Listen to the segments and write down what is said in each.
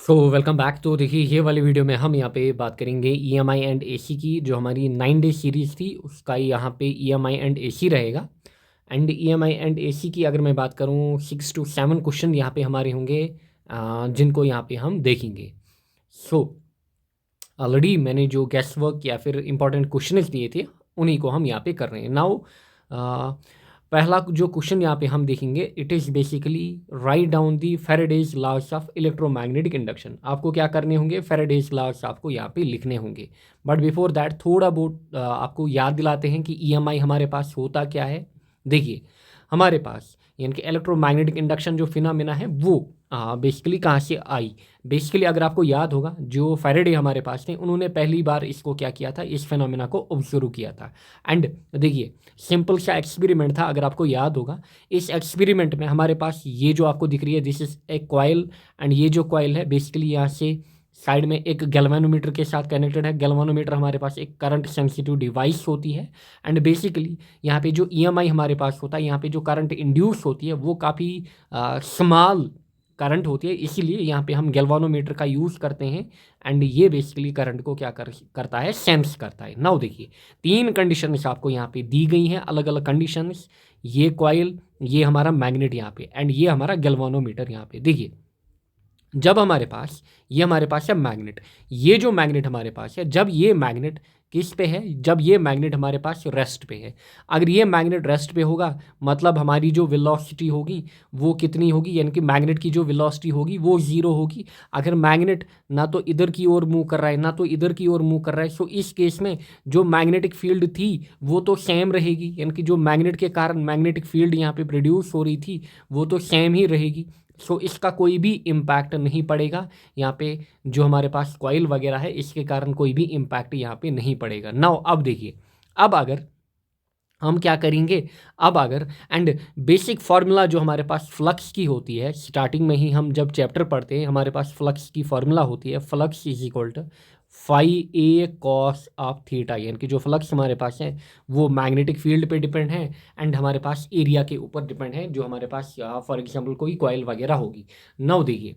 Welcome back. तो देखिए, ये वाली वीडियो में हम यहाँ पे बात करेंगे ईएमआई एंड एसी की। जो हमारी 9 डे सीरीज़ थी उसका यहाँ पे ईएमआई एंड एसी रहेगा। एंड ईएमआई एंड एसी की अगर मैं बात करूँ, 6 to 7 क्वेश्चन यहाँ पे हमारे होंगे, जिनको यहाँ पे हम देखेंगे। ऑलरेडी मैंने जो गेस वर्क या फिर इंपॉर्टेंट क्वेश्चन दिए थे उन्हीं को हम यहाँ पे कर रहे हैं नाउ। पहला जो क्वेश्चन यहाँ पे हम देखेंगे, it is basically write down the Faraday's laws of electromagnetic induction. आपको क्या करने होंगे, फैराडेज लॉज आपको यहाँ पे लिखने होंगे। बट बिफोर दैट थोड़ा बहुत आपको याद दिलाते हैं कि ईएमआई हमारे पास होता क्या है। देखिए, हमारे पास यानी कि इलेक्ट्रोमैग्नेटिक इंडक्शन जो फिनोमेना है वो बेसिकली कहाँ से आई। बेसिकली अगर आपको याद होगा, जो फैराडे हमारे पास थे उन्होंने पहली बार इसको क्या किया था, इस फिनोमेना को ऑब्जर्व किया था। एंड देखिए, सिंपल सा एक्सपेरिमेंट था, अगर आपको याद होगा। इस एक्सपेरिमेंट में हमारे पास ये जो आपको दिख रही है, this is a coil. And ये जो कॉइल है बेसिकली यहाँ से साइड में एक गैल्वेनोमीटर के साथ कनेक्टेड है। गैल्वेनोमीटर हमारे पास एक करंट सेंसिटिव डिवाइस होती है। एंड बेसिकली यहाँ पे जो ईएमआई हमारे पास होता है, यहाँ पे जो करंट इंड्यूस होती है वो काफ़ी स्मॉल करंट होती है, इसीलिए यहाँ पे हम गैल्वेनोमीटर का यूज़ करते हैं। एंड ये बेसिकली करंट को क्या करता है, सेंस करता है। नाउ देखिए, 3 कंडीशंस आपको यहाँ पे दी गई हैं, अलग अलग कंडीशंस। ये कॉइल, ये हमारा मैग्नेट यहाँ पे, एंड ये हमारा गैल्वेनोमीटर यहाँ पे। देखिए, जब हमारे पास है मैग्नेट, ये जो मैग्नेट हमारे पास है, जब ये मैग्नेट किस पे है, जब ये मैग्नेट हमारे पास रेस्ट पे है। अगर ये मैग्नेट रेस्ट पे होगा मतलब हमारी जो वेलोसिटी होगी वो कितनी होगी, यानी कि मैग्नेट की जो वेलोसिटी होगी वो ज़ीरो होगी। अगर मैग्नेट ना तो इधर की ओर मूव कर रहा है ना तो इधर की ओर मूव कर रहा है, सो इस केस में जो मैग्नेटिक फील्ड थी वो तो सेम रहेगी, यानी कि जो मैग्नेट के कारण मैग्नेटिक फील्ड यहाँ पे प्रोड्यूस हो रही थी वो तो सेम ही रहेगी। सो इसका कोई भी इम्पैक्ट नहीं पड़ेगा यहाँ पे। जो हमारे पास कॉइल वगैरह है इसके कारण कोई भी इम्पैक्ट यहाँ पे नहीं पड़ेगा। नाउ अब देखिए, अब अगर हम क्या करेंगे, अब अगर एंड बेसिक फार्मूला जो हमारे पास फ्लक्स की होती है, स्टार्टिंग में ही हम जब चैप्टर पढ़ते हैं हमारे पास फ्लक्स की फार्मूला होती है, flux is equal to phi A cos of theta. यानी कि जो फ्लक्स हमारे पास है वो मैग्नेटिक फील्ड पे डिपेंड है एंड हमारे पास एरिया के ऊपर डिपेंड है, जो हमारे पास फॉर एग्जांपल कोई कॉइल वगैरह होगी। नाउ देखिए,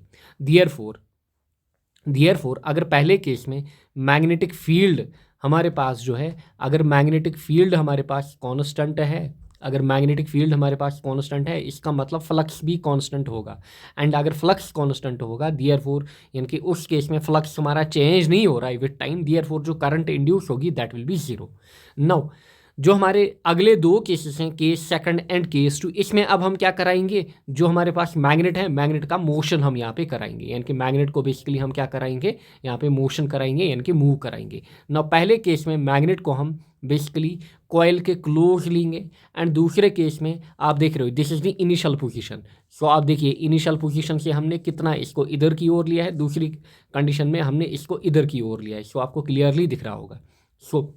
देयरफॉर अगर पहले केस में मैग्नेटिक फील्ड हमारे पास जो है, अगर मैग्नेटिक फील्ड हमारे पास कांस्टेंट है, अगर मैग्नेटिक फील्ड हमारे पास कांस्टेंट है इसका मतलब फ्लक्स भी कांस्टेंट होगा। एंड अगर फ्लक्स कांस्टेंट होगा देयरफॉर, यानी कि उस केस में फ्लक्स हमारा चेंज नहीं हो रहा है विद टाइम, देयरफॉर जो करंट इंड्यूस होगी that will B zero. Now जो हमारे अगले 2 केसेस हैं, केस सेकंड एंड केस 2, इसमें अब हम क्या कराएंगे, जो हमारे पास मैग्नेट है मैग्नेट का मोशन हम यहाँ पे कराएंगे, यानी कि मैग्नेट को बेसिकली हम क्या कराएंगे, यहाँ पे मोशन कराएंगे यानी कि मूव कराएंगे ना। पहले केस में मैग्नेट को हम बेसिकली कॉइल के क्लोज लेंगे एंड दूसरे केस में आप देख रहे हो this is the initial position. So आप देखिए, इनिशियल पोजीशन से हमने कितना इसको इधर की ओर लिया है, दूसरी कंडीशन में हमने इसको इधर की ओर लिया है। सो आपको क्लियरली दिख रहा होगा। सो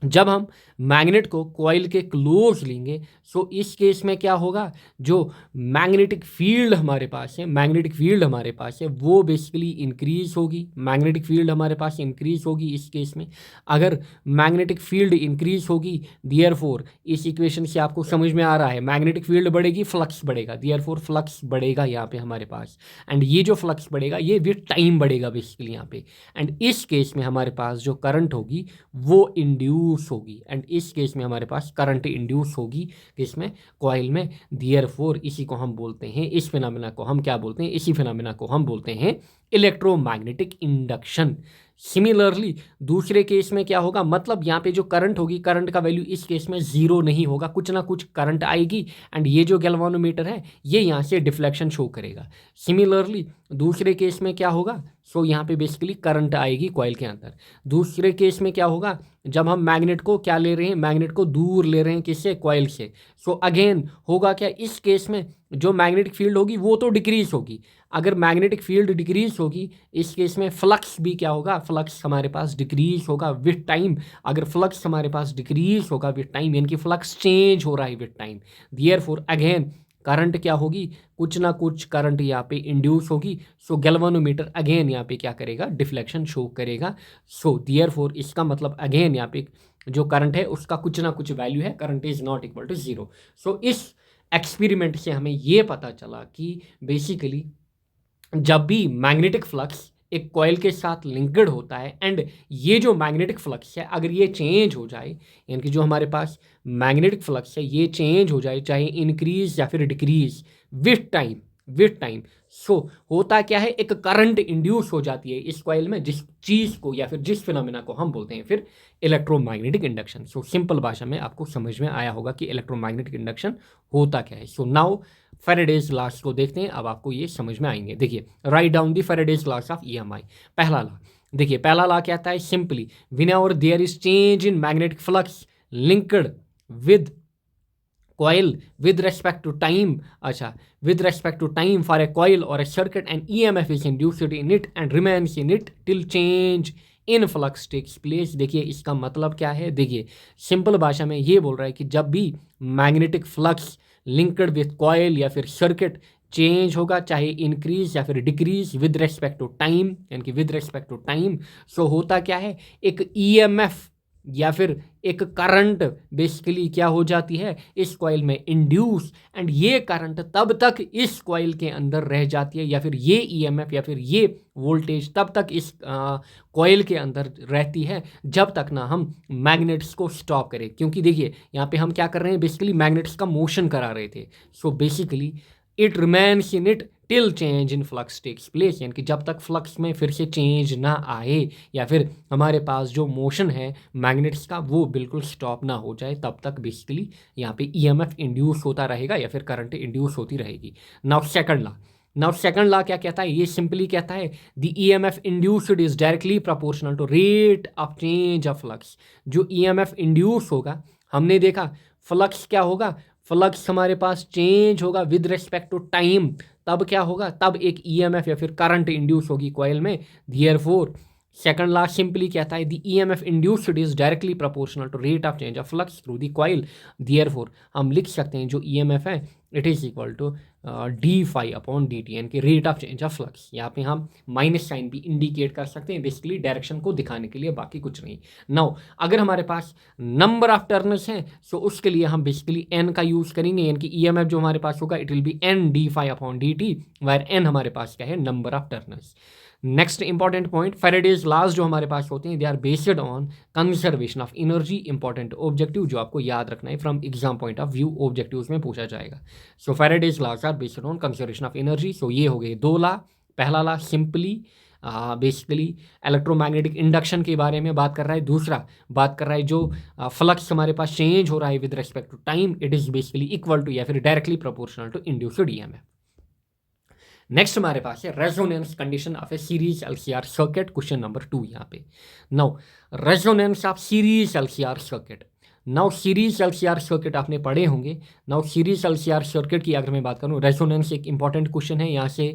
जब हम मैग्नेट को कॉइल के क्लोज लेंगे, सो इस केस में क्या होगा, जो मैग्नेटिक फील्ड हमारे पास है, मैग्नेटिक फील्ड हमारे पास है वो बेसिकली इंक्रीज होगी। मैग्नेटिक फील्ड हमारे पास इंक्रीज होगी इस केस में। अगर मैग्नेटिक फील्ड इंक्रीज होगी, देयरफॉर इस इक्वेशन से आपको समझ में आ रहा है मैग्नेटिक फील्ड बढ़ेगी, फ्लक्स बढ़ेगा, देयरफॉर फ्लक्स बढ़ेगा यहाँ पे हमारे पास। एंड ये जो फ्लक्स बढ़ेगा ये विद टाइम बढ़ेगा बेसिकली यहाँ पे। एंड इस केस में हमारे पास जो करंट होगी वो इंड्यूस होगी, एंड इस केस में हमारे पास करंट इंड्यूस होगी इसमें, कॉइल में। देयरफॉर इसी को हम बोलते हैं, इस फिनोमेना को हम क्या बोलते हैं, इसी फिनोमेना को हम बोलते हैं इलेक्ट्रोमैग्नेटिक इंडक्शन। सिमिलरली दूसरे केस में क्या होगा, मतलब यहाँ पे जो करंट होगी, करंट का वैल्यू इस केस में जीरो नहीं होगा, कुछ ना कुछ करंट आएगी एंड ये जो गैल्वेनोमीटर है ये यहाँ से डिफ्लेक्शन शो करेगा। सिमिलरली दूसरे केस में क्या होगा, सो यहाँ पे बेसिकली करंट आएगी कॉइल के अंदर। दूसरे केस में क्या होगा, जब हम मैग्नेट को क्या ले रहे हैं, मैग्नेट को दूर ले रहे हैं किससे, कॉइल से। सो अगेन होगा क्या, इस केस में जो मैग्नेटिक फील्ड होगी वो तो डिक्रीज होगी। अगर मैग्नेटिक फील्ड डिक्रीज होगी इस केस में फ्लक्स भी क्या होगा, फ्लक्स हमारे पास डिक्रीज होगा विद टाइम। अगर फ्लक्स हमारे पास डिक्रीज होगा विद टाइम, यानी कि फ्लक्स चेंज हो रहा है with time, therefore again current क्या होगी, कुछ ना कुछ करंट यहाँ पे इंड्यूस होगी। सो गैल्वेनोमीटर अगेन यहाँ पे क्या करेगा, डिफ्लेक्शन शो करेगा। सो देयरफॉर इसका मतलब अगेन यहाँ पे जो करंट है उसका कुछ ना कुछ वैल्यू है, current is not equal to zero. So इस एक्सपेरिमेंट से हमें ये पता चला कि बेसिकली जब भी मैग्नेटिक फ्लक्स एक कॉइल के साथ लिंक्ड होता है एंड ये जो मैग्नेटिक फ्लक्स है अगर ये चेंज हो जाए, यानी कि जो हमारे पास मैग्नेटिक फ्लक्स है ये चेंज हो जाए, चाहे इंक्रीज या फिर डिक्रीज विथ टाइम सो होता क्या है, एक करंट इंड्यूस हो जाती है इस कॉइल में, जिस चीज़ को या फिर जिस फिनोमेना को हम बोलते हैं फिर इलेक्ट्रोमैग्नेटिक इंडक्शन। सो सिंपल भाषा में आपको समझ में आया होगा कि इलेक्ट्रोमैग्नेटिक इंडक्शन होता क्या है। सो नाउ फेरेडेज लॉस को देखते हैं, अब आपको ये समझ में आएंगे। देखिए, write down the Faraday's laws of EMI. पहला लॉ, देखिए पहला लॉ कहता है simply whenever there is change in magnetic flux linked with coil with respect to time, अच्छा, with respect to time for a coil or a circuit, and EMF is induced in it and remains in it till change in flux takes place। देखिए इसका मतलब क्या है, देखिए simple भाषा में ये बोल रहा है कि जब भी magnetic flux linked with coil या फिर सर्किट चेंज होगा, चाहे इंक्रीज या फिर decrease with respect to time, यानी कि with respect to time, so होता क्या है, एक ईएमएफ या फिर एक करंट बेसिकली क्या हो जाती है इस कॉइल में इंड्यूस, एंड ये करंट तब तक इस कॉइल के अंदर रह जाती है, या फिर ये ईएमएफ या फिर ये वोल्टेज तब तक इस कॉइल के अंदर रहती है जब तक ना हम मैग्नेट्स को स्टॉप करें। क्योंकि देखिए यहाँ पे हम क्या कर रहे हैं, बेसिकली मैग्नेट्स का मोशन करा रहे थे। So basically it remains in it till change in flux takes place, यानी कि जब तक फ्लक्स में फिर से चेंज ना आए या फिर हमारे पास जो मोशन है मैग्नेट्स का वो बिल्कुल स्टॉप ना हो जाए, तब तक बेसिकली यहाँ पे ईएमएफ इंड्यूस होता रहेगा या फिर करंट इंड्यूस होती रहेगी। नाउ सेकंड लॉ क्या कहता है, ये सिंपली कहता है the EMF induced is directly proportional to rate of change of flux. जो ईएमएफ इंड्यूस होगा, हमने देखा फ्लक्स क्या होगा, फ्लक्स हमारे पास चेंज होगा विद रिस्पेक्ट टू टाइम, तब क्या होगा, तब एक ईएमएफ या फिर करंट इंड्यूस होगी कॉइल में। देयरफॉर सेकंड लॉ सिंपली कहता है the EMF induced is directly proportional to rate of change of flux through the coil. Therefore हम लिख सकते हैं जो ईएमएफ है it is equal to d phi upon D T, यानी कि rate of change of flux. यहाँ पे हम माइनस साइन भी इंडिकेट कर सकते हैं बेसिकली डायरेक्शन को दिखाने के लिए, बाकी कुछ नहीं। नाउ अगर हमारे पास नंबर ऑफ टर्न्स हैं सो उसके लिए हम बेसिकली एन का यूज़ करेंगे, यानी कि ईएमएफ जो हमारे पास होगा it will be N D phi upon D T, where N हमारे पास क्या है, number of turns. Next important point, Faraday's laws जो हमारे पास होते हैं they are based on conservation of energy. Important objective जो आपको याद रखना है from exam point of view, objectives में पूछा जाएगा। So Faraday's laws are based on conservation of energy. So ये हो गए दो लॉ। पहला law simply basically electromagnetic induction के बारे में बात कर रहा है, दूसरा बात कर रहा है जो फ्लक्स हमारे पास चेंज हो रहा है with respect to time, it is basically equal to या फिर directly proportional to induced EMF. Next हमारे पास है resonance condition of a series LCR circuit, question number 2 यहाँ पे। Now resonance of series LCR circuit. Now series LCR circuit आपने पढ़े होंगे। नाउ सीरीज एलसीआर सर्किट की अगर मैं बात करूँ, रेजोनेंस एक इंपॉर्टेंट क्वेश्चन है, यहाँ से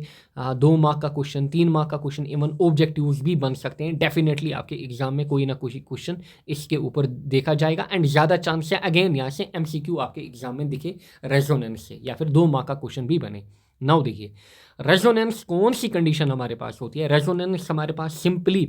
2 मार्क का क्वेश्चन, 3 मार्क का क्वेश्चन, इवन ऑब्जेक्टिव्स भी बन सकते हैं। डेफिनेटली आपके एग्जाम में कोई ना कोई क्वेश्चन इसके ऊपर देखा जाएगा, एंड ज़्यादा चांस है अगेन यहाँ से एमसीक्यू आपके एग्जाम में दिखे रेजोनेंस से, या फिर 2 मार्क का क्वेश्चन भी बने। नाउ देखिए रेजोनेंस कौन सी कंडीशन हमारे पास होती है, रेजोनेंस हमारे पास सिंपली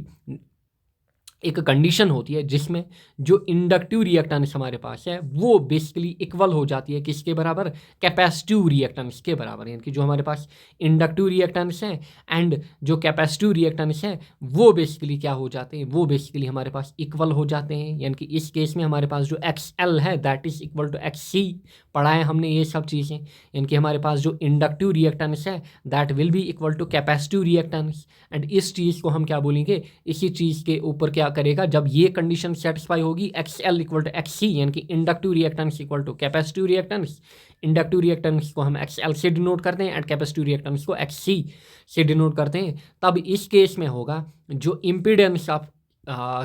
एक कंडीशन होती है जिसमें जो इंडक्टिव रिएक्टेंस हमारे पास है वो बेसिकली इक्वल हो जाती है किसके बराबर, कैपेसिटिव रिएक्टेंस के बराबर। यानी कि जो हमारे पास इंडक्टिव रिएक्टेंस है एंड जो कैपेसिटिव रिएक्टेंस है वो बेसिकली क्या हो जाते हैं, वो बेसिकली हमारे पास इक्वल हो जाते हैं। यानी कि इस केस में हमारे पास जो एक्स एल है that is equal to X C, पढ़ा है हमने ये सब चीज़ें। यानी कि हमारे पास जो इंडक्टिव रिएक्टेंस है that will be equal to capacitive reactance, and इस चीज़ को हम क्या बोलेंगे, इसी चीज़ के ऊपर क्या करेगा, जब ये कंडीशन सेटिस्फाई होगी X L equal to X C, यानी कि inductive reactance equal to capacitive reactance. Inductive reactance को हम एक्स एल से डिनोट करते हैं एंड कैपेसिटिव रिएक्टेंस को एक्स सी से डिनोट करते हैं। तब इस केस में होगा जो इम्पीडेंस ऑफ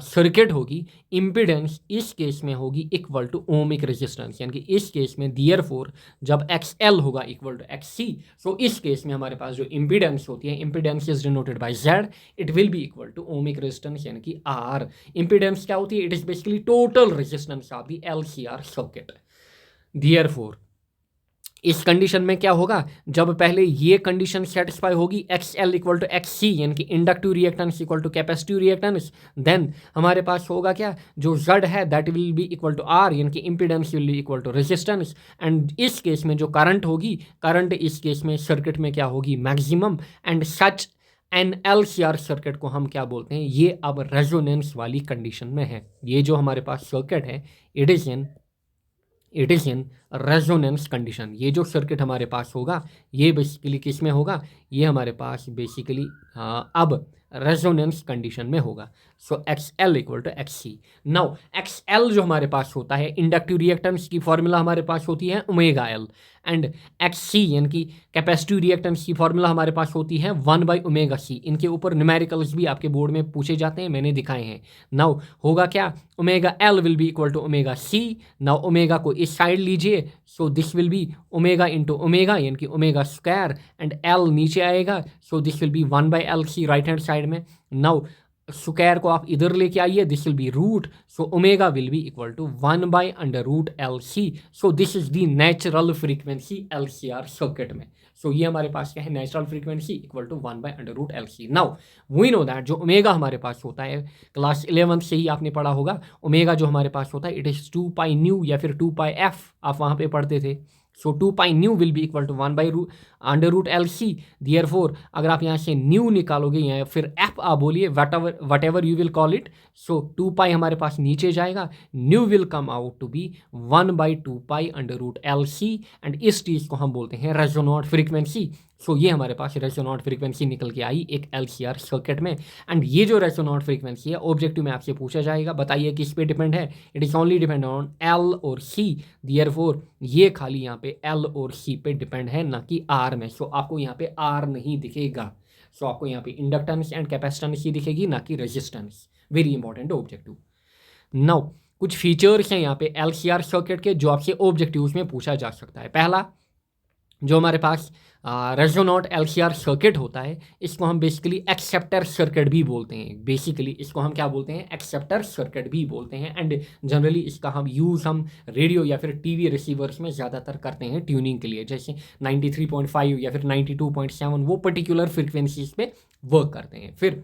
सर्किट होगी, इम्पीडेंस इस केस में होगी इक्वल टू ओमिक रेजिस्टेंस, यानी कि इस केस में देयरफॉर जब एक्स एल होगा equal to X C, so इस केस में हमारे पास जो इम्पीडेंस होती है, impedance is denoted by Z, it will be equal to ohmic resistance यानी कि आर। इम्पीडेंस क्या होती है, it is basically total resistance of the LCR circuit. Therefore इस कंडीशन में क्या होगा, जब पहले ये कंडीशन सेटिस्फाई होगी X L equal to X C यानी कि inductive reactance equal to capacitive reactance, then हमारे पास होगा क्या, जो जेड है that will be equal to R यानी कि impedance will be equal to resistance. And इस केस में जो करंट होगी, करंट इस केस में सर्किट में क्या होगी, maximum. And such an L C R circuit को हम क्या बोलते हैं, ये अब रेजोनेंस वाली कंडीशन में है। ये जो हमारे पास सर्किट है it is in resonance condition. ये जो सर्किट हमारे पास होगा ये बेसिकली किस में होगा, ये हमारे पास बेसिकली अब रेजोनेंस कंडीशन में होगा। So X L equal to X C. Now X L जो हमारे पास होता है, इंडक्टिव रिएक्टेंस की फॉर्मूला हमारे पास होती है omega L. And x C यानी कि कैपेसिटिव रिएक्टेंस की फॉर्मूला हमारे पास होती है 1/ओमेगा सी। इनके ऊपर न्यूमेरिकल्स भी आपके बोर्ड में पूछे जाते हैं, मैंने दिखाए हैं। नाउ होगा क्या, omega L will be equal to omega C. Now omega को इस साइड लीजिए, so this will be omega into omega यानी कि ओमेगा स्क्वायर, एंड एल नीचे आएगा, so this will be 1/LC right hand side में। नाउ स्क्वायर को आप इधर लेके आइए, this will be root, so omega will be equal to 1/√LC। So this is the natural frequency LCR circuit में। सो ये हमारे पास क्या है, natural frequency equal to 1/√LC। Now we know that जो ओमेगा हमारे पास होता है, क्लास 11 से ही आपने पढ़ा होगा, ओमेगा जो हमारे पास होता है इट इज़ 2π न्यू या फिर 2πf, आप वहाँ पे पढ़ते थे। So 2π nu will be equal to 1/√LC। Therefore अगर आप यहाँ से न्यू निकालोगे या फिर एफ आप बोलिए, whatever you will call it, so 2π हमारे पास नीचे जाएगा, nu will come out to be 1/2π√LC। And इस चीज़ को हम बोलते हैं रेजोनेंट फ्रीक्वेंसी। सो ये हमारे पास रेजोनेंट फ्रीक्वेंसी निकल के आई एक LCR सर्किट में। एंड ये जो रेजोनेंट फ्रीक्वेंसी है ऑब्जेक्टिव में आपसे पूछा जाएगा, बताइए किस पे डिपेंड है, it is only depend on L और C। देयरफॉर ये खाली यहाँ पे L और C पे डिपेंड है, ना कि R में। सो आपको यहाँ पे R नहीं दिखेगा, सो आपको यहाँ पे इंडक्टेंस एंड कैपेसिटेंस ही दिखेगी, ना कि resistance. Very important objective. Now कुछ फीचर्स हैं यहाँ पे LCR सर्किट के जो आपसे ऑब्जेक्टिव्स में पूछा जा सकता है। पहला, जो हमारे पास रेजोनेंट LCR सर्किट होता है, इसको हम बेसिकली एक्सेप्टर सर्किट भी बोलते हैं। बेसिकली इसको हम क्या बोलते हैं, एक्सेप्टर सर्किट भी बोलते हैं। एंड जनरली इसका हम रेडियो या फिर टीवी रिसीवर्स में ज़्यादातर करते हैं ट्यूनिंग के लिए, जैसे 93.5 या फिर 92.7 वो पर्टिकुलर फ्रिक्वेंसीज पे वर्क करते हैं। फिर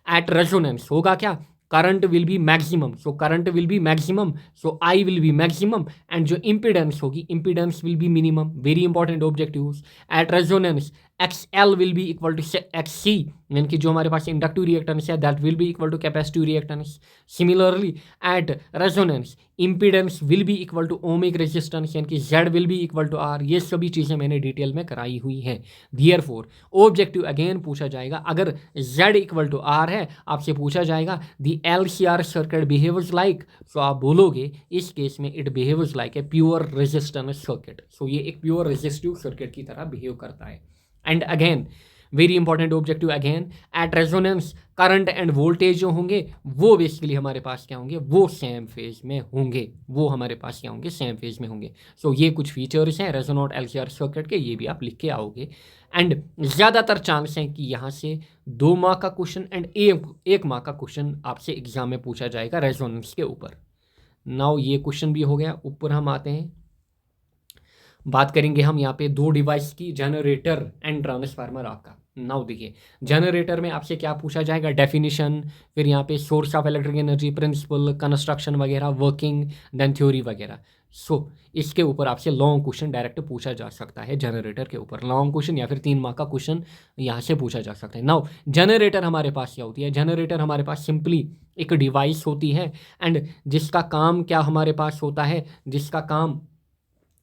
एट रेजोनेंस होगा क्या, current will be maximum, so current will be maximum, so I will be maximum. And जो इम्पीडेंस होगी, impedance will be minimum. Very important objectives. At resonance X L will be equal to X C, यानी कि जो हमारे पास inductive reactance है that will be equal to capacitive reactance. Similarly at resonance impedance will be equal to ohmic resistance, यानी कि Z will be equal to R. ये सभी चीज़ें मैंने डिटेल में कराई हुई हैं। देयरफॉर ऑब्जेक्टिव अगेन पूछा जाएगा, अगर जेड इक्वल टू आर है, आपसे पूछा जाएगा the LCR circuit behaves like, so आप बोलोगे इस केस में it behaves like a pure resistance circuit. So ये एक प्योर रेजिस्टिव सर्किट की तरह बिहेव करता है। And again very important objective, again at resonance current end voltage जो होंगे वो बेसिकली हमारे पास क्या होंगे, वो सेम फेज में होंगे, वो हमारे पास क्या होंगे, सेम फेज में होंगे। सो ये कुछ फीचर्स हैं रेजोनेंट LCR सर्किट के, ये भी आप लिख के आओगे। एंड ज़्यादातर चांस हैं कि यहाँ से 2 मार्क का क्वेश्चन एंड 1 मार्क का क्वेश्चन आपसे एग्जाम में पूछा जाएगा रेजोनेंस के ऊपर। नाउ ये क्वेश्चन भी हो गया। ऊपर हम आते हैं, बात करेंगे हम यहाँ पे 2 डिवाइस की, जनरेटर एंड ट्रांसफार्मर आपका। नाउ देखिए जनरेटर में आपसे क्या पूछा जाएगा, डेफिनेशन, फिर यहाँ पे source of electric energy, principle, construction वगैरह, वर्किंग, देन थ्योरी वगैरह। सो इसके ऊपर आपसे लॉन्ग क्वेश्चन डायरेक्ट पूछा जा सकता है जनरेटर के ऊपर, लॉन्ग क्वेश्चन या फिर 3 मार्क का क्वेश्चन यहाँ से पूछा जा सकता है। नाउ जनरेटर हमारे पास क्या होती है, जनरेटर हमारे पास सिंपली एक डिवाइस होती है एंड जिसका काम क्या हमारे पास होता है, जिसका काम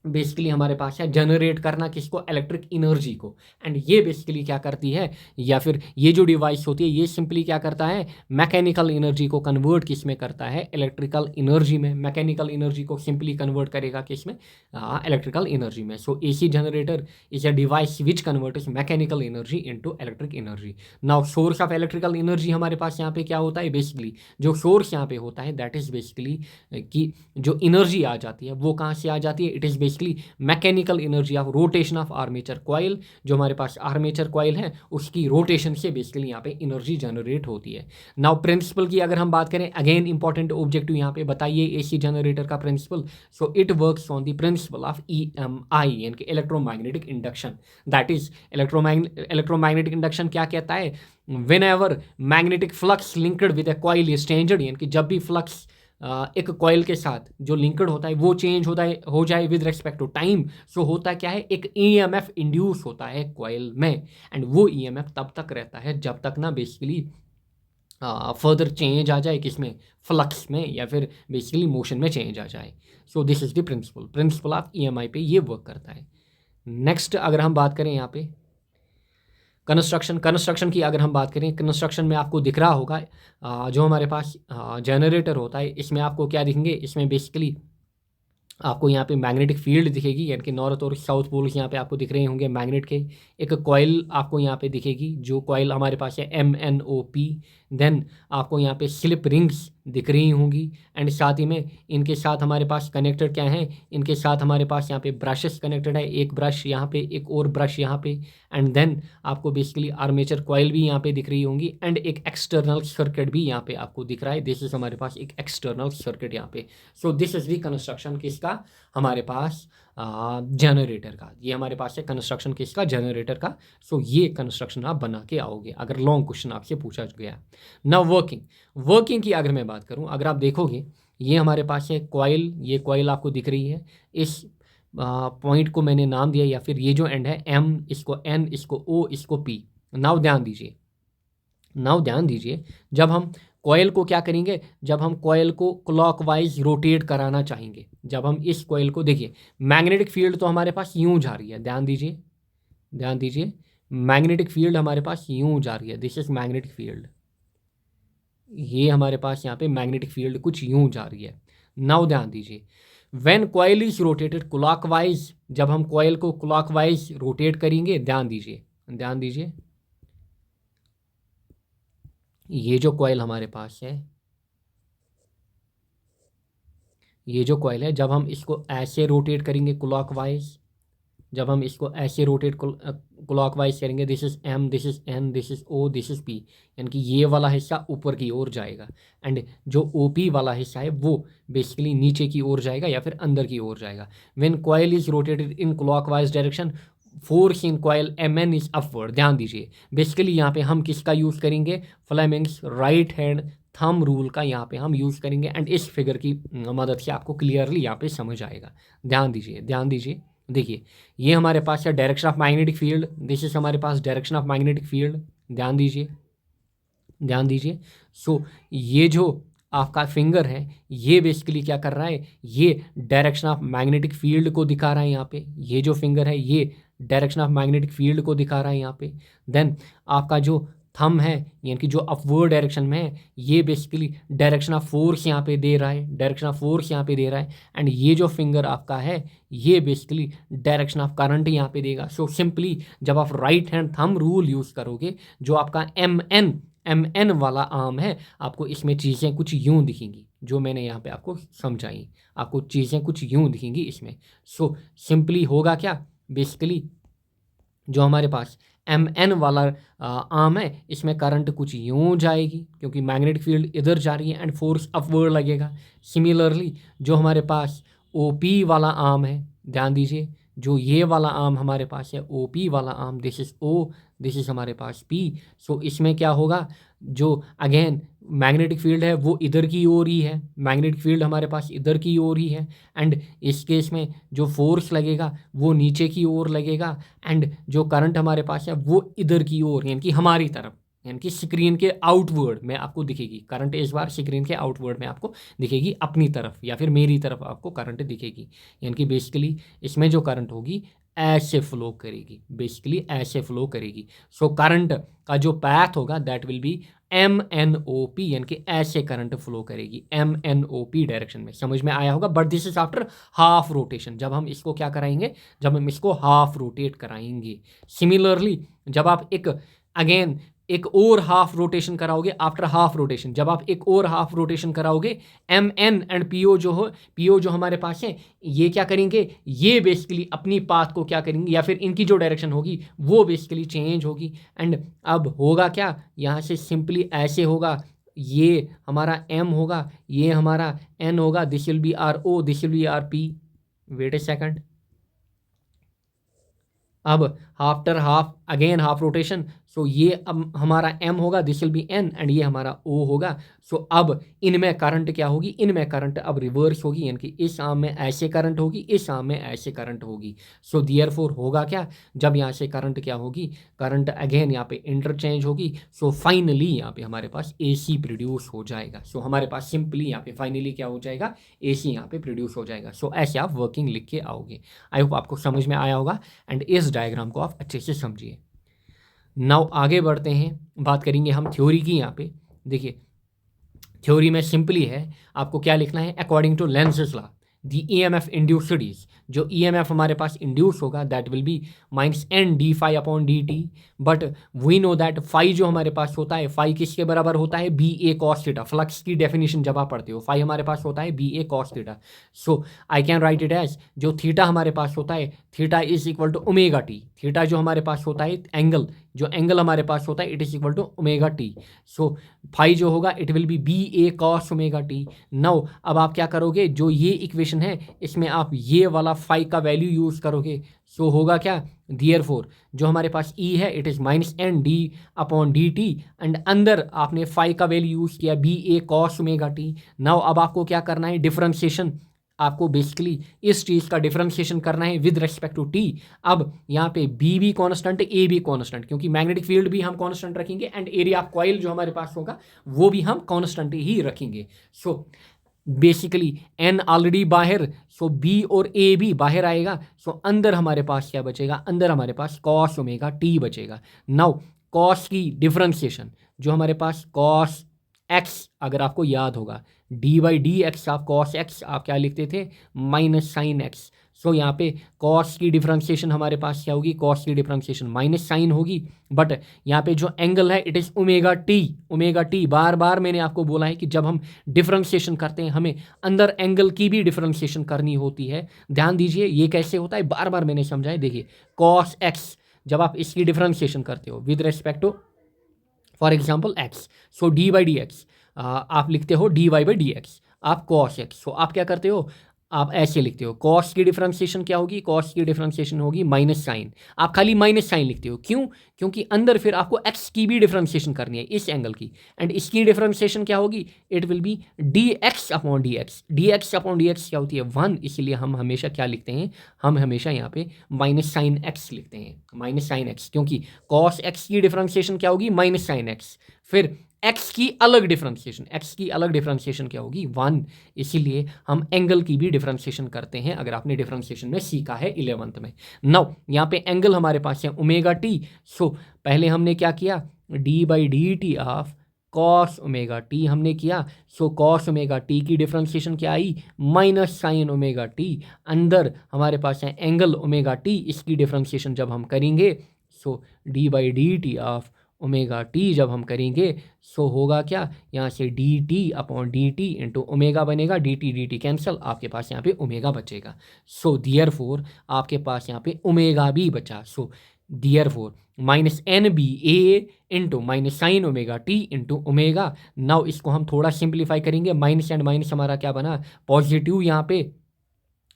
बेसिकली हमारे पास है जनरेट करना, किसको, इलेक्ट्रिक एनर्जी को। एंड ये बेसिकली क्या करती है, या फिर ये जो डिवाइस होती है ये सिंपली क्या करता है, मैकेनिकल एनर्जी को कन्वर्ट किस में करता है, इलेक्ट्रिकल एनर्जी में। मैकेनिकल एनर्जी को सिंपली कन्वर्ट करेगा किस में, इलेक्ट्रिकल एनर्जी में। सो AC generator is a device which converts mechanical energy into electric energy. Now source of electrical energy हमारे पास यहाँ पे क्या होता है, बेसिकली जो सोर्स यहाँ पे होता है दैट इज बेसिकली कि जो एनर्जी आ जाती है वो कहाँ से आ जाती है, it is basically mechanical energy of rotation of armature coil, जो हमारे पास आर्मेचर कॉइल है उसकी रोटेशन से बेसिकली यहाँ पे एनर्जी जनरेट होती है। नाउ प्रिंसिपल की अगर हम बात करें, अगेन इंपॉर्टेंट ऑब्जेक्टिव यहाँ पे बताइए एसी जनरेटर का principle. So it works on the principle of EMI यानी कि electromagnetic induction. That is electromagnetic induction क्या कहता है, whenever magnetic flux linked with a coil is changed, यानी कि जब भी फ्लक्स एक कॉइल के साथ जो लिंक्ड होता है वो चेंज हो जाए with respect to time, so होता क्या है, एक EMF इंड्यूस होता है कॉइल में, एंड वो EMF तब तक रहता है जब तक ना बेसिकली फर्दर चेंज आ जाए किसमें, फ्लक्स में, या फिर बेसिकली मोशन में चेंज आ जाए। सो this is the principle of EMI पे ये वर्क करता है। नेक्स्ट अगर हम बात करें यहाँ पे कंस्ट्रक्शन की अगर हम बात करें, कंस्ट्रक्शन में आपको दिख रहा होगा जो हमारे पास जनरेटर होता है, इसमें आपको क्या दिखेंगे, इसमें बेसिकली आपको यहाँ पे मैग्नेटिक फील्ड दिखेगी, यानी कि नॉर्थ और साउथ पोल्स यहाँ पे आपको दिख रहे होंगे मैग्नेट के। एक कॉइल आपको यहाँ पे दिखेगी, जो कॉइल हमारे पास है MNOP। देन आपको यहाँ पे स्लिप रिंग्स दिख रही होंगी, एंड साथ ही में इनके साथ हमारे पास कनेक्टेड क्या हैं, इनके साथ हमारे पास यहाँ पे ब्रशेस कनेक्टेड है, एक ब्रश यहाँ पे, एक और ब्रश यहाँ पे, एंड देन आपको बेसिकली आर्मेचर कॉइल भी यहाँ पे दिख रही होंगी, एंड एक एक्सटर्नल सर्किट भी यहाँ पे आपको दिख रहा है। दिस इज हमारे पास एक एक्सटर्नल सर्किट यहाँ पे। So this is the construction किसका, हमारे पास जनरेटर का। ये हमारे पास है कंस्ट्रक्शन किसका, जनरेटर का। सो ये कंस्ट्रक्शन आप बना के आओगे अगर लॉन्ग क्वेश्चन आपसे पूछा गया। नाउ वर्किंग की अगर मैं बात करूं, अगर आप देखोगे ये हमारे पास है कॉइल, ये कॉइल आपको दिख रही है, इस पॉइंट को मैंने नाम दिया, या फिर ये जो एंड है M, इसको N, इसको O, इसको P। नाउ ध्यान दीजिए, जब हम कॉइल को क्या करेंगे, जब हम कॉइल को क्लॉकवाइज रोटेट कराना चाहेंगे, जब हम इस कॉइल को, देखिए मैग्नेटिक फील्ड तो हमारे पास यूं जा रही है, ध्यान दीजिए मैग्नेटिक फील्ड हमारे पास यूं जा रही है, दिस इज मैग्नेटिक फील्ड, ये हमारे पास यहाँ पे मैग्नेटिक फील्ड कुछ यूं जा रही है। नाउ ध्यान दीजिए, when coil is rotated clockwise, जब हम कॉइल को क्लॉकवाइज रोटेट करेंगे, ध्यान दीजिए ये जो कॉइल हमारे पास है, ये जो कॉइल है, जब हम इसको ऐसे रोटेट करेंगे क्लॉकवाइज, जब हम इसको ऐसे रोटेट क्लॉकवाइज करेंगे, this is M, this is N, this is O, this is P, यानी कि ये वाला हिस्सा ऊपर की ओर जाएगा, एंड जो OP वाला हिस्सा है वो बेसिकली नीचे की ओर जाएगा या फिर अंदर की ओर जाएगा। When coil is rotated in clockwise direction, force in coil MN is upward. ध्यान दीजिए, बेसिकली यहाँ पे हम किसका यूज़ करेंगे, Fleming's right hand thumb rule का यहाँ पे हम यूज़ करेंगे, एंड इस फिगर की मदद से आपको क्लियरली यहाँ पे समझ आएगा। ध्यान दीजिए, देखिए ये हमारे पास है direction of magnetic field, this is हमारे पास डायरेक्शन ऑफ मैग्नेटिक फील्ड। ध्यान दीजिए सो ये जो आपका फिंगर है ये बेसिकली क्या कर रहा है, ये डायरेक्शन ऑफ मैग्नेटिक फील्ड को दिखा रहा है यहाँ पे, ये जो फिंगर है ये डायरेक्शन ऑफ मैग्नेटिक फील्ड को दिखा रहा है यहाँ पे। देन आपका जो थंब है यानी कि जो अपवर्ड डायरेक्शन में है, ये बेसिकली डायरेक्शन ऑफ फोर्स यहाँ पे दे रहा है, एंड ये जो फिंगर आपका है ये बेसिकली डायरेक्शन ऑफ करंट यहाँ पे देगा। सो सिंपली जब आप right hand thumb rule use करोगे, जो आपका MN वाला आर्म है, आपको इसमें चीज़ें कुछ यूँ दिखेंगी, जो मैंने यहाँ पे आपको समझाई, आपको चीज़ें कुछ यूँ दिखेंगी इसमें। सो सिंपली होगा क्या, बेसिकली जो हमारे पास MN वाला आर्म है, इसमें करंट कुछ यूँ जाएगी क्योंकि मैग्नेटिक फील्ड इधर जा रही है, एंड फोर्स अपवर्ड लगेगा। सिमिलरली जो हमारे पास OP वाला आर्म है, ध्यान दीजिए, जो ये वाला आर्म हमारे पास है OP वाला arm, this is O, this is हमारे पास P। सो इसमें क्या होगा, जो अगेन मैग्नेटिक फील्ड है वो इधर की ओर ही है, मैग्नेटिक फील्ड हमारे पास इधर की ओर ही है, एंड इस केस में जो फोर्स लगेगा वो नीचे की ओर लगेगा, एंड जो करंट हमारे पास है वो इधर की ओर यानी कि हमारी तरफ, यानी कि स्क्रीन के आउटवर्ड में आपको दिखेगी करंट, इस बार स्क्रीन के आउटवर्ड में आपको दिखेगी अपनी तरफ या फिर मेरी तरफ आपको करंट दिखेगी, यानी कि बेसिकली इसमें जो करंट होगी ऐसे फ्लो करेगी, सो करंट का जो पैथ होगा दैट विल बी MNOP, यानी कि ऐसे करंट फ्लो करेगी MNOP डायरेक्शन में। समझ में आया होगा, but this is after half rotation, जब हम इसको क्या कराएंगे, जब हम इसको हाफ रोटेट कराएंगे। सिमिलरली जब आप एक और हाफ रोटेशन कराओगे आफ्टर हाफ रोटेशन, जब आप एक और हाफ रोटेशन कराओगे M N and P O जो हमारे पास है ये क्या करेंगे, ये बेसिकली अपनी पाथ को क्या करेंगे या फिर इनकी जो डायरेक्शन होगी वो बेसिकली चेंज होगी। एंड अब होगा क्या, यहाँ से सिंपली ऐसे होगा, ये हमारा एम होगा, ये हमारा एन होगा, this will be R O, this will be R P. Wait a second, अब after half again half rotation, so ये अब हमारा m होगा, this will be n and ये हमारा o होगा। सो अब इनमें करंट क्या होगी, इनमें करंट अब रिवर्स होगी, यानी कि इस आर्म में ऐसे करंट होगी, इस आर्म में ऐसे करंट होगी। सो देयरफॉर होगा क्या, जब यहाँ से करंट क्या होगी, करंट अगेन यहाँ पे इंटरचेंज होगी। सो फाइनली यहाँ पे हमारे पास AC प्रोड्यूस हो जाएगा। सो हमारे पास सिंपली यहाँ पे फाइनली क्या हो जाएगा, AC यहाँ पे प्रोड्यूस हो जाएगा। सो ऐसे आप वर्किंग लिख के आओगे। आई होप आपको समझ में आया होगा एंड इस डायग्राम को आप अच्छे से समझिए। नाउ आगे बढ़ते हैं, बात करेंगे हम थ्योरी की। यहाँ पे देखिए थ्योरी में सिंपली है, आपको क्या लिखना है, according to Lenz's law the EMF induced is, जो EMF हमारे पास इंड्यूस होगा that will be minus N D phi upon dt। But we know that phi जो हमारे पास होता है, फाई किसके बराबर होता है, BA cos थीटा। फ्लक्स की डेफिनेशन जब आप पढ़ते हो, फाई हमारे पास होता है BA cos theta. So I can write it as, जो थीटा हमारे पास होता है, theta is equal to omega T. Theta जो हमारे पास होता है एंगल, जो एंगल हमारे पास होता है it is equal to omega T. So phi जो होगा it will be BA cos omega T. Now अब आप क्या करोगे, जो ये इक्वेशन है इसमें आप ये वाला फाई का वैल्यू यूज़ करोगे। सो होगा क्या, देयरफॉर जो हमारे पास E है it is minus N d upon dt and अंदर आपने फाई का वैल्यू यूज़ किया BA cos omega T. Now अब आपको क्या करना है, डिफरेंशिएशन, आपको बेसिकली इस चीज़ का डिफरेंशिएशन करना है विद रेस्पेक्ट टू टी। अब यहाँ पे बी भी कॉन्स्टेंट, ए भी कॉन्स्टेंट, क्योंकि मैग्नेटिक फील्ड भी हम कॉन्स्टेंट रखेंगे एंड एरिया ऑफ कॉइल जो हमारे पास होगा वो भी हम कॉन्स्टेंट ही रखेंगे। सो बेसिकली एन ऑलरेडी बाहर, सो बी और ए भी बाहर आएगा। सो अंदर हमारे पास क्या बचेगा, अंदर हमारे पास कॉस ओमेगा टी बचेगा। नाउ कॉस की डिफरेंशिएशन, जो हमारे पास कॉस एक्स, अगर आपको याद होगा डी बाई डी एक्स आप कॉस एक्स आप क्या लिखते थे, माइनस साइन एक्स। सो यहाँ पे कॉस की डिफरेंशिएशन हमारे पास क्या होगी, कॉस की डिफरेंशिएशन माइनस साइन होगी। बट यहाँ पे जो एंगल है it is omega T. Omega T बार बार मैंने आपको बोला है कि जब हम डिफरेंशिएशन करते हैं हमें अंदर एंगल की भी डिफरेंशिएशन करनी होती है। ध्यान दीजिए ये कैसे होता है, बार बार मैंने समझाया। देखिए कॉस एक्स जब आप इसकी डिफरेंशिएशन करते हो with respect to for example X, so D by d x आप लिखते हो d y by d x, आप कॉस एक्स। सो आप क्या करते हो, आप ऐसे लिखते हो, कॉस की डिफरेंशिएशन क्या होगी, कॉस की डिफरेंशिएशन होगी माइनस साइन। आप खाली माइनस साइन लिखते हो, क्यों, क्योंकि अंदर फिर आपको एक्स की भी डिफरेंशिएशन करनी है इस एंगल की, एंड इसकी डिफरेंशिएशन क्या होगी, it will B D x upon D x. D x upon D x क्या होती है, 1, इसलिए हम हमेशा क्या लिखते हैं, हम हमेशा यहाँ पे माइनस साइन एक्स लिखते हैं, माइनस साइन एक्स, क्योंकि कॉस एक्स की डिफरेंशिएशन क्या होगी, माइनस साइन एक्स। फिर एक्स की अलग डिफरेंशिएशन, एक्स की अलग डिफरेंशिएशन क्या होगी, 1, इसीलिए हम एंगल की भी डिफरेंशिएशन करते हैं, अगर आपने डिफरेंशिएशन में सीखा है 11th में। नाउ यहाँ पे एंगल हमारे पास है ओमेगा टी। सो पहले हमने क्या किया, D by D T of cos omega T हमने किया। सो कॉस ओमेगा टी की डिफरेंशिएशन क्या आई, माइनस साइन ओमेगा टी। अंदर हमारे पास है एंगल ओमेगा टी, इसकी डिफरेंशिएशन जब हम करेंगे, so D by D T of omega T जब हम करेंगे, सो होगा क्या, यहाँ से D T upon D T into omega बनेगा, डी टी कैंसिल, आपके पास यहाँ पे ओमेगा बचेगा। सो देयरफॉर आपके पास यहाँ पे ओमेगा भी बचा। So therefore minus N B A into minus sine omega T into omega. Now इसको हम थोड़ा सिंप्लीफाई करेंगे, माइनस एंड माइनस हमारा क्या बना, पॉजिटिव यहाँ पे।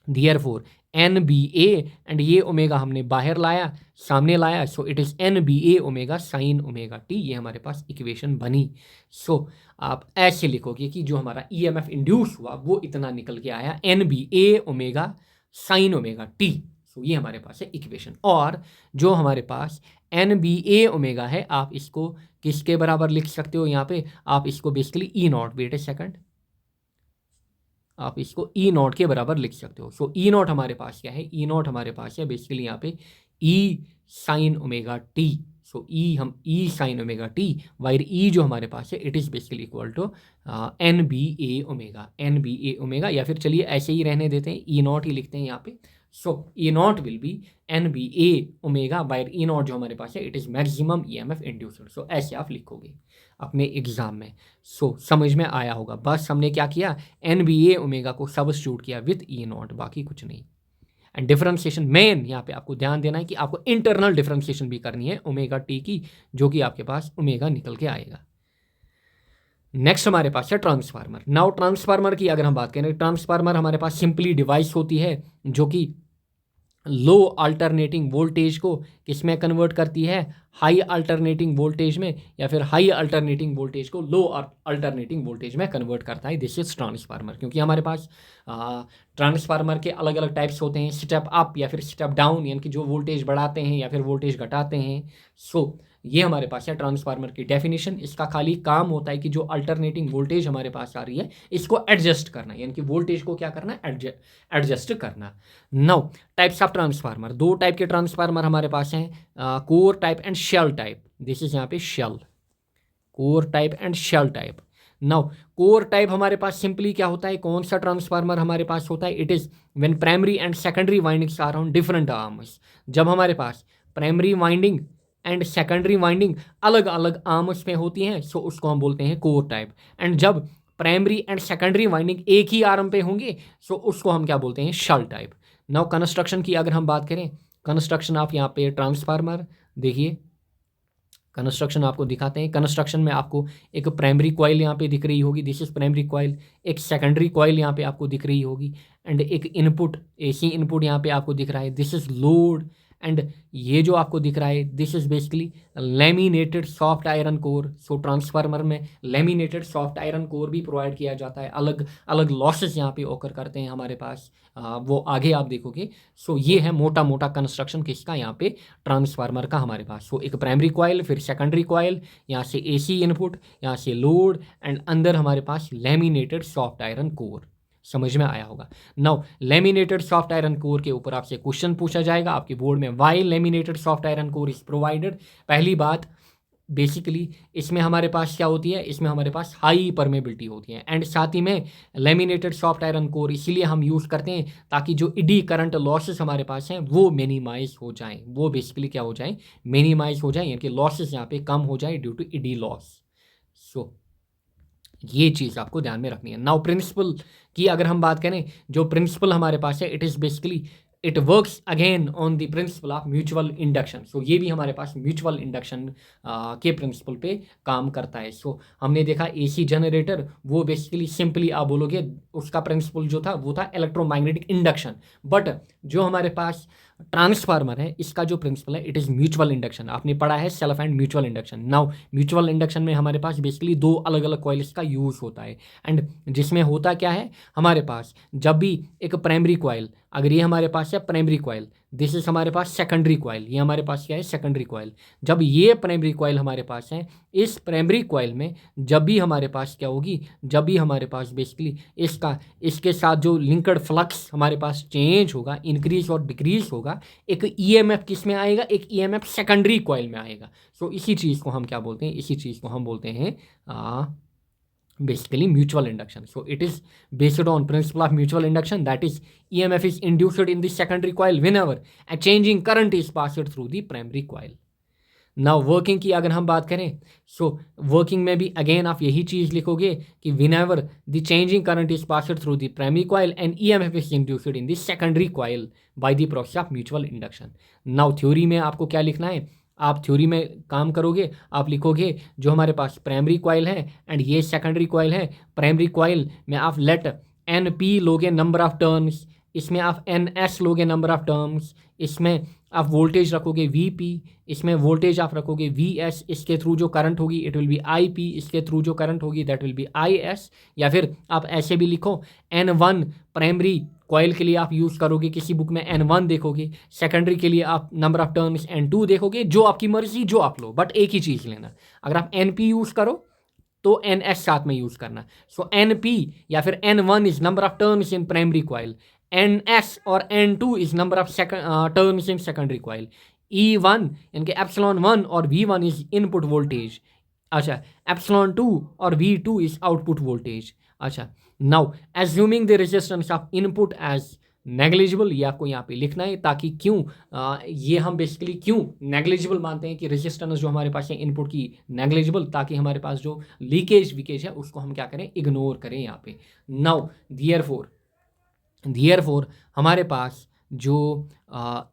Therefore N B A and ये ओमेगा हमने बाहर लाया, सामने लाया, so it is N B A omega sine omega T, ये हमारे पास इक्वेशन बनी। सो आप ऐसे लिखोगे कि जो हमारा EMF इंड्यूस हुआ वो इतना निकल के आया, N B A omega sine omega T. So ये हमारे पास है इक्वेशन। और जो हमारे पास एन बी ए ओमेगा है, आप इसको किसके बराबर लिख सकते हो, यहाँ पे आप इसको basically E naught, wait a second, आप इसको ई नॉट के बराबर लिख सकते हो। सो ई नॉट हमारे पास क्या है, ई नॉट हमारे पास है बेसिकली यहाँ पे E sine omega T. So E हम E sine omega T, where E जो हमारे पास है it is basically equal to N B A omega, N B A omega, या फिर चलिए ऐसे ही रहने देते हैं, ई नॉट ही लिखते हैं यहाँ पे। So E naught will be N B A omega where E naught जो हमारे पास है it is maximum E M F induced. So ऐसे आप लिखोगे अपने एग्जाम में। सो समझ में आया होगा। बस हमने क्या किया, एन बी ए ओमेगा को सब्स्टिट्यूट किया विथ ई नॉट, बाकी कुछ नहीं। एंड डिफरेंशिएशन मेन यहाँ पे आपको ध्यान देना है कि आपको इंटरनल डिफरेंशिएशन भी करनी है ओमेगा टी की, जो कि आपके पास ओमेगा निकल के आएगा। नेक्स्ट हमारे पास है ट्रांसफार्मर। नाउ ट्रांसफार्मर की अगर हम बात करें, ट्रांसफार्मर हमारे पास सिंपली डिवाइस होती है जो कि लो अल्टरनेटिंग वोल्टेज को किसमें कन्वर्ट करती है, हाई अल्टरनेटिंग वोल्टेज में, या फिर हाई अल्टरनेटिंग वोल्टेज को लो अल्टरनेटिंग वोल्टेज में कन्वर्ट करता है। This is transformer. क्योंकि हमारे पास ट्रांसफार्मर के अलग अलग टाइप्स होते हैं, स्टेप अप या फिर स्टेप डाउन, यानी कि जो वोल्टेज बढ़ाते हैं या फिर वोल्टेज घटाते हैं। सो ये हमारे पास है ट्रांसफार्मर की डेफिनेशन। इसका खाली काम होता है कि जो अल्टरनेटिंग वोल्टेज हमारे पास आ रही है इसको एडजस्ट करना, यानी कि वोल्टेज को क्या करना, एडजस्ट करना। नाउ टाइप्स ऑफ ट्रांसफार्मर, दो टाइप के ट्रांसफार्मर हमारे पास हैं, core type and shell type. This is यहाँ पे shell, core type and shell type. Now core type हमारे पास सिंपली क्या होता है, कौन सा ट्रांसफार्मर हमारे पास होता है, it is when primary and secondary windings are on different arms. जब हमारे पास primary winding and secondary winding अलग अलग आर्म्स में होती हैं, सो उसको हम बोलते हैं कोर टाइप। एंड जब प्राइमरी एंड सेकेंडरी वाइंडिंग एक ही आर्म पे होंगे, सो उसको हम क्या बोलते हैं, शेल टाइप। नाउ कंस्ट्रक्शन की अगर हम बात करें, कंस्ट्रक्शन आप यहाँ पे ट्रांसफार्मर देखिए, कंस्ट्रक्शन आपको दिखाते हैं। कंस्ट्रक्शन में आपको एक प्राइमरी कॉइल यहाँ पे दिख रही होगी, दिस इज प्राइमरी कॉइल। एक सेकेंडरी कॉइल यहाँ पे आपको दिख रही होगी, एंड एक इनपुट, एसी इनपुट यहाँ पे आपको दिख रहा है, दिस इज लोड। एंड ये जो आपको दिख रहा है this is basically laminated soft iron core. So transformer में लेमिनेटेड सॉफ्ट आयरन कोर भी प्रोवाइड किया जाता है। अलग अलग लॉसेस यहाँ पे ओकर करते हैं हमारे पास, वो आगे आप देखोगे। सो ये है मोटा मोटा कंस्ट्रक्शन किसका, यहाँ पे ट्रांसफार्मर का हमारे पास। सो एक प्राइमरी कॉइल, फिर सेकेंडरी कॉइल, यहाँ से एसी इनपुट, यहाँ से लोड, एंड अंदर हमारे पास लेमिनेटेड सॉफ्ट आयरन कोर। समझ में आया होगा। Now laminated soft iron core के ऊपर आपसे क्वेश्चन पूछा जाएगा आपके बोर्ड में, why laminated soft iron core is provided. पहली बात बेसिकली इसमें हमारे पास क्या होती है, इसमें हमारे पास हाई परमेबिलिटी होती है, एंड साथ ही में लेमिनेटेड सॉफ्ट आयरन कोर इसीलिए हम यूज़ करते हैं ताकि जो इडी करंट लॉसेस हमारे पास हैं वो मिनिमाइज हो जाएं, वो बेसिकली क्या हो जाए, मिनिमाइज हो जाए, यानी कि लॉसेस यहाँ पे कम हो जाए ड्यू टू इडी लॉस। सो ये चीज़ आपको ध्यान में रखनी है। नाउ प्रिंसिपल की अगर हम बात करें, जो प्रिंसिपल हमारे पास है it is basically it works again on the principle of mutual induction. So ये भी हमारे पास म्यूचुअल इंडक्शन के प्रिंसिपल पे काम करता है। सो हमने देखा एसी जनरेटर, वो बेसिकली सिंपली आप बोलोगे उसका प्रिंसिपल जो था वो था इलेक्ट्रोमैग्नेटिक इंडक्शन। बट जो हमारे पास ट्रांसफार्मर है इसका जो प्रिंसिपल है इट इज़ म्यूचुअल इंडक्शन। आपने पढ़ा है self and mutual induction. Now mutual induction में हमारे पास बेसिकली दो अलग अलग कॉइल्स का यूज़ होता है, एंड जिसमें होता क्या है, हमारे पास जब भी एक प्राइमरी कॉइल, अगर ये हमारे पास है प्राइमरी कॉइल, दिस इज हमारे पास सेकेंडरी कॉइल, ये हमारे पास क्या है, सेकेंडरी कॉइल। जब ये प्राइमरी कॉइल हमारे पास है, इस प्राइमरी कॉइल में जब भी हमारे पास क्या होगी, जब भी हमारे पास बेसिकली इसके साथ जो लिंक्ड फ्लक्स हमारे पास चेंज होगा, इंक्रीज और डिक्रीज होगा, एक ईएमएफ किस में आएगा, एक ईएमएफ सेकेंडरी कॉइल में आएगा। सो इसी चीज़ को हम क्या बोलते हैं, इसी चीज़ को हम बोलते हैं basically mutual induction. So it is based on principle of mutual induction, that is EMF is induced in the secondary coil whenever a changing current is passed through the primary coil. Now working की अगर हम बात करें, so working में भी again आप यही चीज़ लिखोगे कि whenever the changing current is passed through the primary coil and EMF is induced in the secondary coil by the process of mutual induction. Now theory में आपको क्या लिखना है, आप थ्योरी में काम करोगे, आप लिखोगे जो हमारे पास प्राइमरी कॉइल है एंड ये सेकेंडरी कॉइल है। प्राइमरी कॉइल में आप लेट एन पी लोगे नंबर ऑफ टर्न्स, इसमें आप एन एस लोगे नंबर ऑफ टर्म्स, इसमें आप वोल्टेज रखोगे वी पी, इसमें वोल्टेज आप रखोगे वी एस, इसके थ्रू जो करंट होगी it will be I P, इसके थ्रू जो करंट होगी that will be I S. या फिर आप ऐसे भी लिखो एन वन प्राइमरी कॉइल के लिए आप यूज़ करोगे, किसी बुक में N1 देखोगे, सेकेंडरी के लिए आप नंबर ऑफ टर्न्स N2 देखोगे, जो आपकी मर्जी जो आप लो, बट एक ही चीज़ लेना। अगर आप NP यूज़ करो तो NS साथ में यूज़ करना। सो NP या फिर N1 is number of turns in primary coil, NS और N2 is number of turns in secondary coil, E1 यानी कि एप्सिलॉन 1 और V1 इज इनपुट वोल्टेज, अच्छा, एप्सिलॉन 2 और V2 इज आउटपुट वोल्टेज। अच्छा, now assuming the resistance of input as negligible, ये आपको यहाँ पे लिखना है ताकि क्यों ये हम बेसिकली क्यों नेग्लिजिबल मानते हैं कि रेजिस्टेंस जो हमारे पास है इनपुट की नेग्लिजिबल, ताकि हमारे पास जो लीकेज वीकेज है उसको हम क्या करें, इग्नोर करें यहाँ पे। नाउ देयरफॉर हमारे पास जो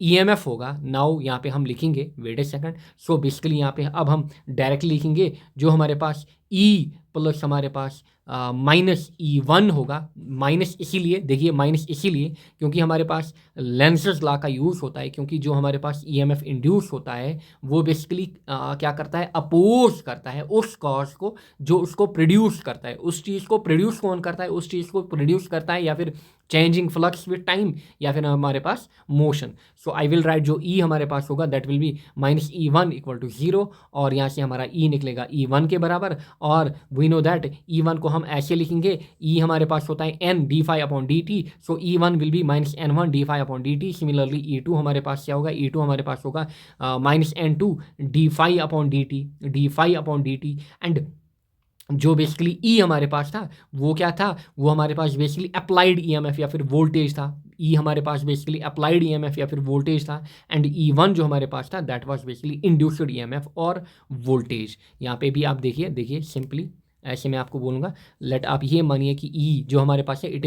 ईएमएफ होगा, नाउ यहाँ पे हम लिखेंगे, wait a second. So basically यहाँ पे अब हम डायरेक्टली लिखेंगे जो हमारे पास ई प्लस हमारे पास -E1 होगा। माइनस इसीलिए, देखिए माइनस इसीलिए क्योंकि हमारे पास लेंसेज लॉ का यूज़ होता है, क्योंकि जो हमारे पास ईएमएफ इंड्यूस होता है वो बेसिकली क्या करता है, अपोज करता है उस कॉज को जो उसको प्रोड्यूस करता है। उस चीज़ को प्रोड्यूस कौन करता है, उस चीज़ को प्रोड्यूस करता है या फिर चेंजिंग फ्लक्स विद टाइम या फिर हमारे पास motion. So I will write जो ई हमारे पास होगा दैट विल बी -E1 = 0, और यहाँ से हमारा ई निकलेगा E1 के बराबर। और वी नो दैट E1 को हम ऐसे लिखेंगे, ई हमारे पास होता है n dφ/dt, so E1 will be -N1 dφ/dt। Similarly E2 हमारे पास क्या होगा, E2 हमारे पास होगा -N2 dφ/dt। एंड जो बेसिकली ई हमारे पास था वो क्या था, वो हमारे पास बेसिकली अप्लाइड ईएमएफ या फिर वोल्टेज था। ई हमारे पास बेसिकली अप्लाइड ईएमएफ या फिर वोल्टेज था, एंड E1 जो हमारे पास था that was basically induced EMF और वोल्टेज। यहाँ पे भी आप देखिए सिंपली ऐसे मैं आपको बोलूँगा, लेट आप ये मानिए कि ई जो हमारे पास है इट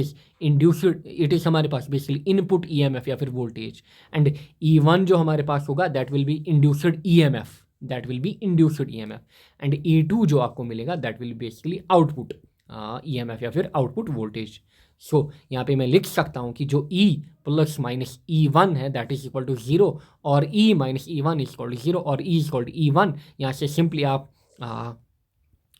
इज़ हमारे पास बेसिकली इनपुट ईएमएफ या फिर वोल्टेज, एंड E1 जो हमारे पास होगा that will be induced EMF, and E2 जो आपको मिलेगा that will basically output EMF या फिर आउटपुट वोल्टेज। सो यहाँ पे मैं लिख सकता हूँ कि जो E + -E1 है दैट इज इक्वल टू 0, और E - E1 = 0 और E = E1। यहाँ से सिंपली आप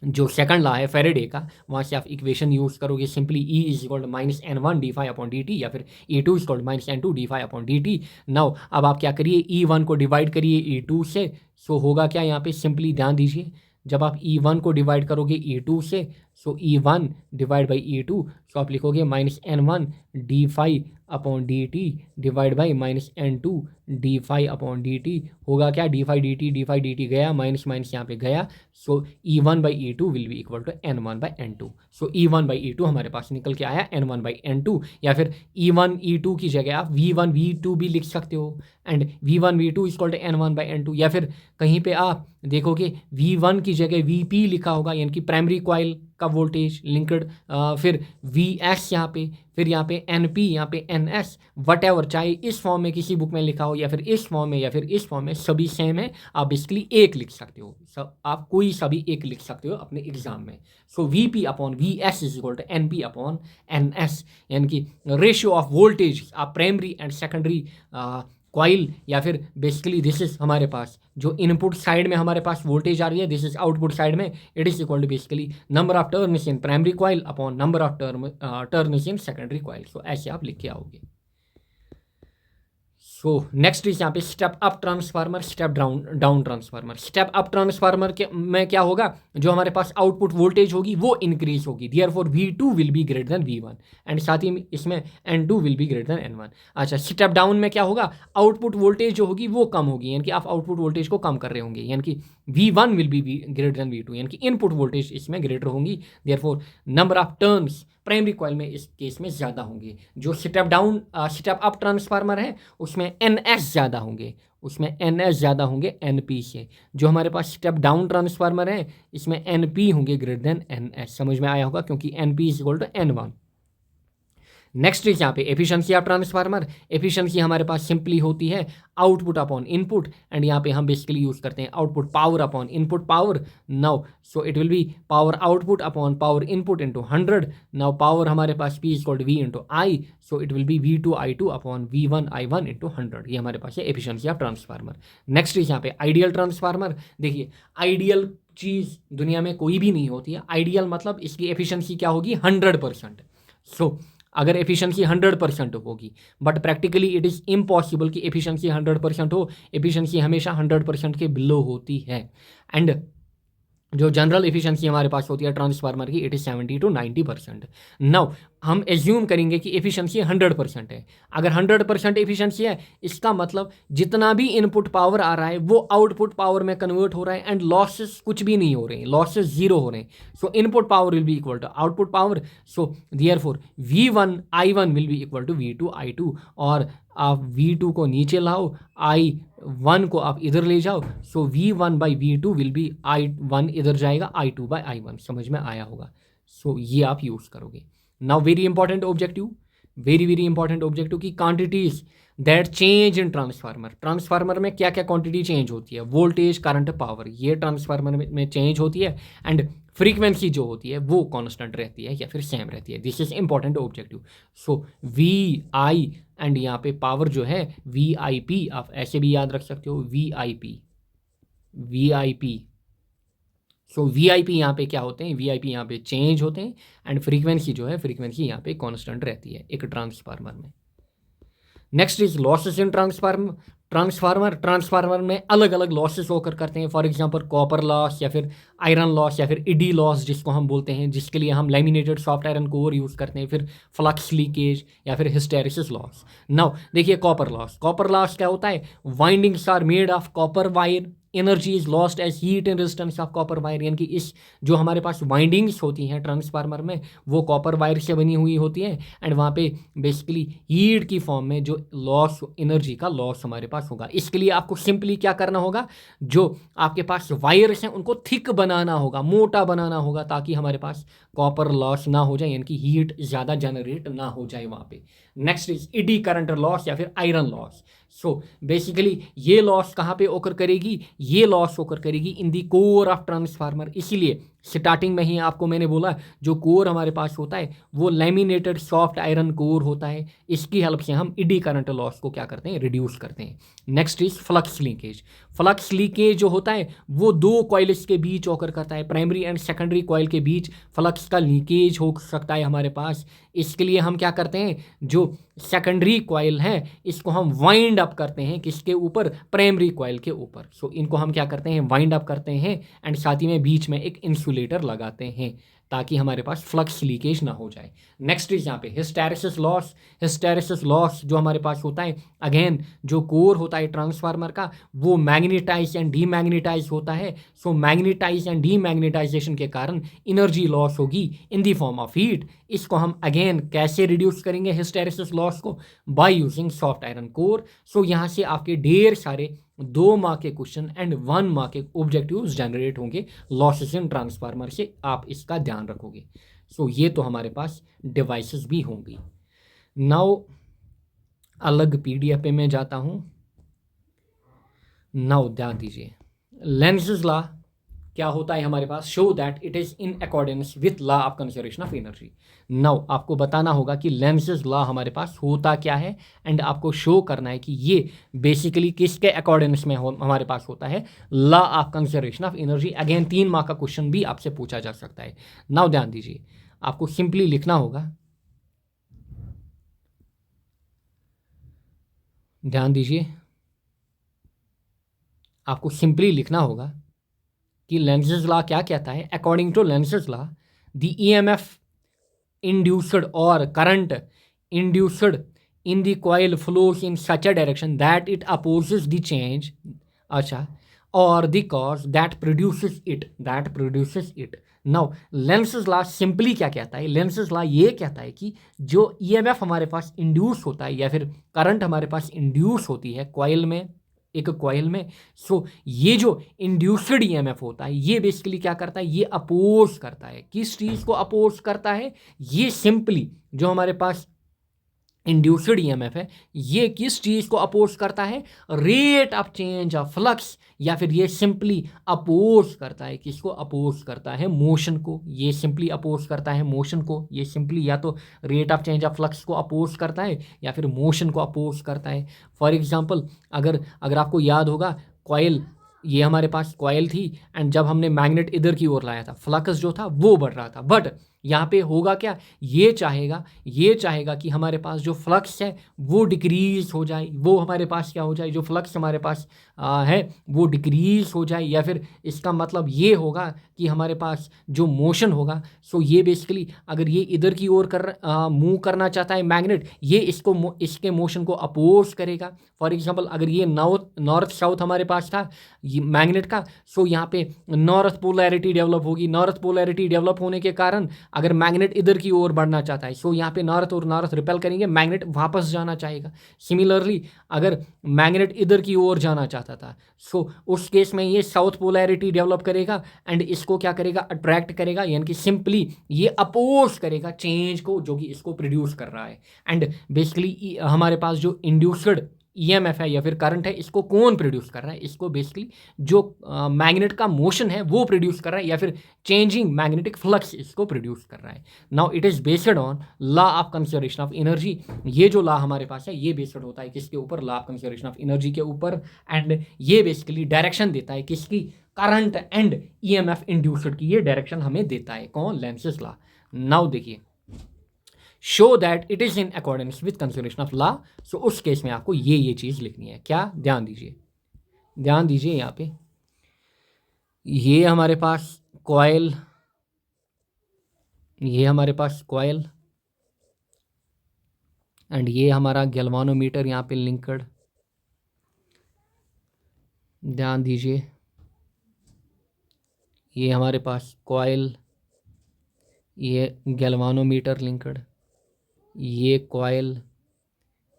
जो सेकंड लॉ है फेरेडे का, वहाँ से आप इक्वेशन यूज़ करोगे सिंपली E = -N1 dφ/dt या फिर E2 = -N2 dφ/dt। नाउ अब आप क्या करिए, E1 को डिवाइड करिए E2 से। सो होगा क्या, यहाँ पे सिंपली ध्यान दीजिए, जब आप E1 को डिवाइड करोगे E2 से, सो E1 / E2, सो आप लिखोगे -N1 dφ/dt divide by -N2 dφ/dt। होगा क्या, dφ/dt गया, माइनस माइनस यहाँ पे गया, so E1/E2 will be equal to N1/N2। So E1/E2 हमारे पास निकल के आया N1/N2, या फिर E1 E2 की जगह आप V1 V2 भी लिख सकते हो, एंड V1 V2 = N1/N2, या फिर कहीं पे आप देखोगे V1 की जगह VP लिखा होगा, यानी कि प्राइमरी कॉइल का वोल्टेज लिंक्ड, फिर VS यहाँ पे, फिर यहाँ पे NP, यहाँ पे NS, वट चाहे इस फॉर्म में किसी बुक में लिखा हो या फिर इस फॉर्म में या फिर इस फॉर्म में, सभी सेम है। आप बेसिकली एक लिख सकते हो, आप कोई सभी एक लिख सकते हो अपने एग्जाम में। सो VP/VS = NP/NS, यानी कि रेशियो ऑफ वोल्टेज आप प्राइमरी एंड सेकेंडरी कॉइल, या फिर बेसिकली दिस इज हमारे पास जो इनपुट साइड में हमारे पास वोल्टेज आ रही है, दिस इज आउटपुट साइड में, it is equal to basically number of turns in primary coil upon number of turns in secondary coil. So ऐसे आप लिख के आओगे। सो नेक्स्ट इज यहाँ पे step up transformer, step down transformer. Step up transformer के में क्या होगा, जो हमारे पास आउटपुट वोल्टेज होगी वो इंक्रीज होगी, therefore V2 will be greater then V1, and साथ ही इसमें N2 will be greater then N1। अच्छा, स्टेप डाउन में क्या होगा, आउटपुट वोल्टेज जो होगी वो कम होगी, यानी कि आप आउटपुट वोल्टेज को कम कर रहे होंगे, यानी कि V1 will be greater then V2, यानी कि इनपुट वोल्टेज इसमें ग्रेटर होंगी, therefore number of turns primary coil में इस केस में ज़्यादा होंगे। जो स्टेप अप ट्रांसफार्मर है उसमें NS ज़्यादा होंगे, NP से। जो हमारे पास स्टेप डाउन ट्रांसफार्मर है इसमें NP होंगे ग्रेटर देन NS। समझ में आया होगा, क्योंकि NP = N1। नेक्स्ट इज यहाँ पे एफिशिएंसी ऑफ ट्रांसफार्मर। एफिशिएंसी हमारे पास सिंपली होती है आउटपुट अपॉन इनपुट, एंड यहाँ पे हम बेसिकली यूज़ करते हैं output power upon input power. Now so it will B power output upon power input into 100। Now power हमारे पास P = V × I, so it will B V2I2 upon V1I1 × 100। ये हमारे पास है efficiency of transformer. Next is यहाँ पे ideal transformer. देखिए ideal चीज़ दुनिया में कोई भी नहीं होती है, आइडियल मतलब इसकी एफिशिएंसी क्या होगी, 100%। सो अगर एफिशिएंसी 100% होगी, but practically it is impossible कि एफिशिएंसी 100% हो। एफिशिएंसी हमेशा 100% के बिलो होती है, एंड जो जनरल एफिशिएंसी हमारे पास होती है ट्रांसफार्मर की, इट इज़ 70 to 90%। नाउ हम एज्यूम करेंगे कि एफिशिएंसी 100% है। अगर 100% एफिशिएंसी है, इसका मतलब जितना भी इनपुट पावर आ रहा है वो आउटपुट पावर में कन्वर्ट हो रहा है एंड लॉसेस कुछ भी नहीं हो रहे हैं, लॉसेस जीरो हो रहे हैं। So input power will be equal to output power. So therefore V1 I1 will be equal to V2 I2। और आप V2 को नीचे लाओ, I1 को आप इधर ले जाओ, सो V1/V2 विल बी I1 इधर जाएगा, I2/I1। समझ में आया होगा। सो ये आप यूज़ करोगे। Now very important objective, very important objective की quantities that change in transformer. Transformer में क्या क्या क्वांटिटी चेंज होती है? वोल्टेज, करंट, पावर, ये ट्रांसफार्मर में चेंज होती है। एंड फ्रीक्वेंसी जो होती है वो कांस्टेंट रहती है या फिर सेम रहती है। This is important objective. So VI and यहाँ पे पावर जो है VIP, आप ऐसे भी याद रख सकते हो, VIP। सो VIP यहाँ पे क्या होते हैं? VIP यहाँ पे चेंज होते हैं एंड फ्रीक्वेंसी जो है, फ्रीक्वेंसी यहाँ पे कांस्टेंट रहती है एक ट्रांसफार्मर में। Next is losses in transformer में अलग अलग लॉसेस होकर करते हैं। फॉर एग्जांपल कॉपर लॉस या फिर आयरन लॉस या फिर ईडी लॉस जिसको हम बोलते हैं, जिसके लिए हम laminated soft iron core use करते हैं। फिर फ्लक्स लीकेज या फिर हिस्टेरिसिस लॉस। नाउ देखिए कॉपर लॉस क्या होता है? Windings are made of copper wire, energy is lost as heat in resistance of copper wire. यानी कि इस जो हमारे पास वाइंडिंग्स होती हैं ट्रांसफार्मर में वो कॉपर वायर से बनी हुई होती हैं एंड वहाँ पे बेसिकली हीट की फॉर्म में जो लॉस, एनर्जी का लॉस हमारे पास होगा। इसके लिए आपको सिंपली क्या करना होगा? जो आपके पास वायर्स हैं उनको थिक बनाना होगा, मोटा बनाना होगा, ताकि हमारे पास कॉपर लॉस ना हो जाए, यानी कि हीट ज़्यादा जनरेट ना हो जाए वहाँ पे। Next is eddy current loss या फिर आयरन लॉस। सो बेसिकली ये लॉस कहाँ पे ओकर करेगी? ये लॉस ओकर करेगी इन दी कोर ऑफ ट्रांसफार्मर। इसीलिए स्टार्टिंग में ही आपको मैंने बोला जो कोर हमारे पास होता है वो लैमिनेटेड सॉफ्ट आयरन कोर होता है। इसकी हेल्प से हम ईडी करंट लॉस को क्या करते हैं? रिड्यूस करते हैं। Next is flux leakage. Flux leakage जो होता है वो दो कॉइल्स के बीच होकर करता है, प्राइमरी एंड सेकेंडरी कॉइल के बीच फ्लक्स का लीकेज हो सकता है हमारे पास। इसके लिए हम क्या करते हैं? जो सेकेंडरी कॉइल है इसको हम वाइंड अप करते हैं, किसके ऊपर? प्राइमरी कॉइल के ऊपर। सो इनको हम क्या करते हैं? वाइंड अप करते हैं एंड साथ ही में बीच में एक इंसुलेटर लगाते हैं ताकि हमारे पास फ्लक्स लीकेज ना हो जाए। नेक्स्ट इज यहाँ पे हिस्टेरिसिस लॉस। हिस्टेरिसिस लॉस जो हमारे पास होता है, अगेन जो कोर होता है ट्रांसफार्मर का वो मैग्नेटाइज एंड डीमैग्नेटाइज होता है। सो मैग्नेटाइज एंड डीमैग्नेटाइजेशन के कारण एनर्जी लॉस होगी in the form of heat. इसको हम अगेन कैसे रिड्यूस करेंगे हिस्टेरिसिस लॉस को? By using soft iron core. So यहाँ से आपके ढेर सारे 2 मार्क के क्वेश्चन एंड 1 मार्क के ऑब्जेक्टिव्स जनरेट होंगे लॉसेस इन ट्रांसफार्मर से, आप इसका ध्यान रखोगे। सो ये तो हमारे पास डिवाइसेस भी होंगी। नाउ अलग PDF पे मैं जाता हूँ। नाउ ध्यान दीजिए, लेंज़ेस लॉ क्या होता है हमारे पास? Show that it is in accordance with law of conservation of energy. Now आपको बताना होगा कि लेंज़ेस लॉ हमारे पास होता क्या है एंड आपको शो करना है कि ये बेसिकली किसके अकॉर्डेंस में हमारे पास होता है? Law of conservation of energy. Again 3 mark का क्वेश्चन भी आपसे पूछा जा सकता है। नाउ ध्यान दीजिए, आपको सिंपली लिखना होगा, ध्यान दीजिए, आपको सिंपली लिखना होगा कि लेंज़ेस लॉ क्या कहता है? According to Lenz's law the EMF induced or current induced in the coil flows in such a direction that it opposes the change, अच्छा, or the cause that produces it। Now Lenz's law simply क्या कहता है? लेंज़ेस law ये कहता है कि जो EMF हमारे पास इंड्यूस होता है या फिर करंट हमारे पास इंड्यूस होती है कॉइल में, एक कॉइल में, सो ये जो इंड्यूस्ड EMF होता है ये बेसिकली क्या करता है? ये अपोज करता है। किस चीज़ को अपोज करता है? ये सिंपली जो हमारे पास इंड्यूस्ड EMF है ये किस चीज़ को अपोज करता है? Rate of change of flux, या फिर ये सिंपली अपोज करता है, किसको अपोज करता है? मोशन को। ये सिंपली अपोज करता है मोशन को। ये सिंपली या तो rate of change of flux को अपोज करता है या फिर मोशन को अपोज करता है। फॉर एग्जांपल अगर आपको याद होगा, कॉइल, ये हमारे पास कॉइल थी एंड जब हमने मैग्नेट इधर की ओर लाया था फ्लक्स जो था वो बढ़ रहा था, बट यहाँ पे होगा क्या, ये चाहेगा कि हमारे पास जो फ्लक्स है वो डिक्रीज हो जाए, वो हमारे पास क्या हो जाए, जो फ्लक्स हमारे पास है वो डिक्रीज हो जाए, या फिर इसका मतलब ये होगा कि हमारे पास जो मोशन होगा, सो ये बेसिकली अगर ये इधर की ओर मूव करना चाहता है मैग्नेट, ये इसके मोशन को अपोज करेगा। फॉर एग्जांपल अगर ये नॉर्थ साउथ हमारे पास था ये मैग्नेट का, सो यहाँ पे नॉर्थ पोलैरिटी डेवलप होगी। नॉर्थ पोलैरिटी डेवलप होने के कारण अगर मैग्नेट इधर की ओर बढ़ना चाहता है, सो यहाँ पे नॉर्थ और नॉर्थ रिपेल करेंगे, मैग्नेट वापस जाना चाहेगा। सिमिलरली अगर मैग्नेट इधर की ओर जाना चाहता था, सो उस केस में ये साउथ पोलैरिटी डेवलप करेगा एंड इसको क्या करेगा, अट्रैक्ट करेगा, यानी कि सिंपली ये अपोज करेगा चेंज को जो कि इसको प्रोड्यूस कर रहा है। एंड बेसिकली हमारे पास जो इंड्यूस्ड ईएमएफ है या फिर करंट है, इसको कौन प्रोड्यूस कर रहा है, इसको बेसिकली जो मैग्नेट का मोशन है वो प्रोड्यूस कर रहा है, या फिर चेंजिंग मैग्नेटिक फ्लक्स इसको प्रोड्यूस कर रहा है। Now it is based on law of conservation of energy. ये जो लॉ हमारे पास है ये बेस्ड होता है किसके ऊपर, law of conservation of energy के ऊपर। एंड ये बेसिकली डायरेक्शन देता है किसकी, करंट एंड ईएमएफ इंड्यूस्ड की ये डायरेक्शन हमें देता है कौन, लेंज़स लॉ। नाउ देखिए, show that it is in accordance with conservation of law. So उस केस में आपको ये चीज़ लिखनी है। क्या, ध्यान दीजिए यहाँ पे, ये हमारे पास कॉइल, एंड ये हमारा गैल्वानोमीटर यहाँ पे लिंक्ड। ध्यान दीजिए, ये हमारे पास कॉइल, ये गैल्वानोमीटर लिंक्ड, ये कॉइल,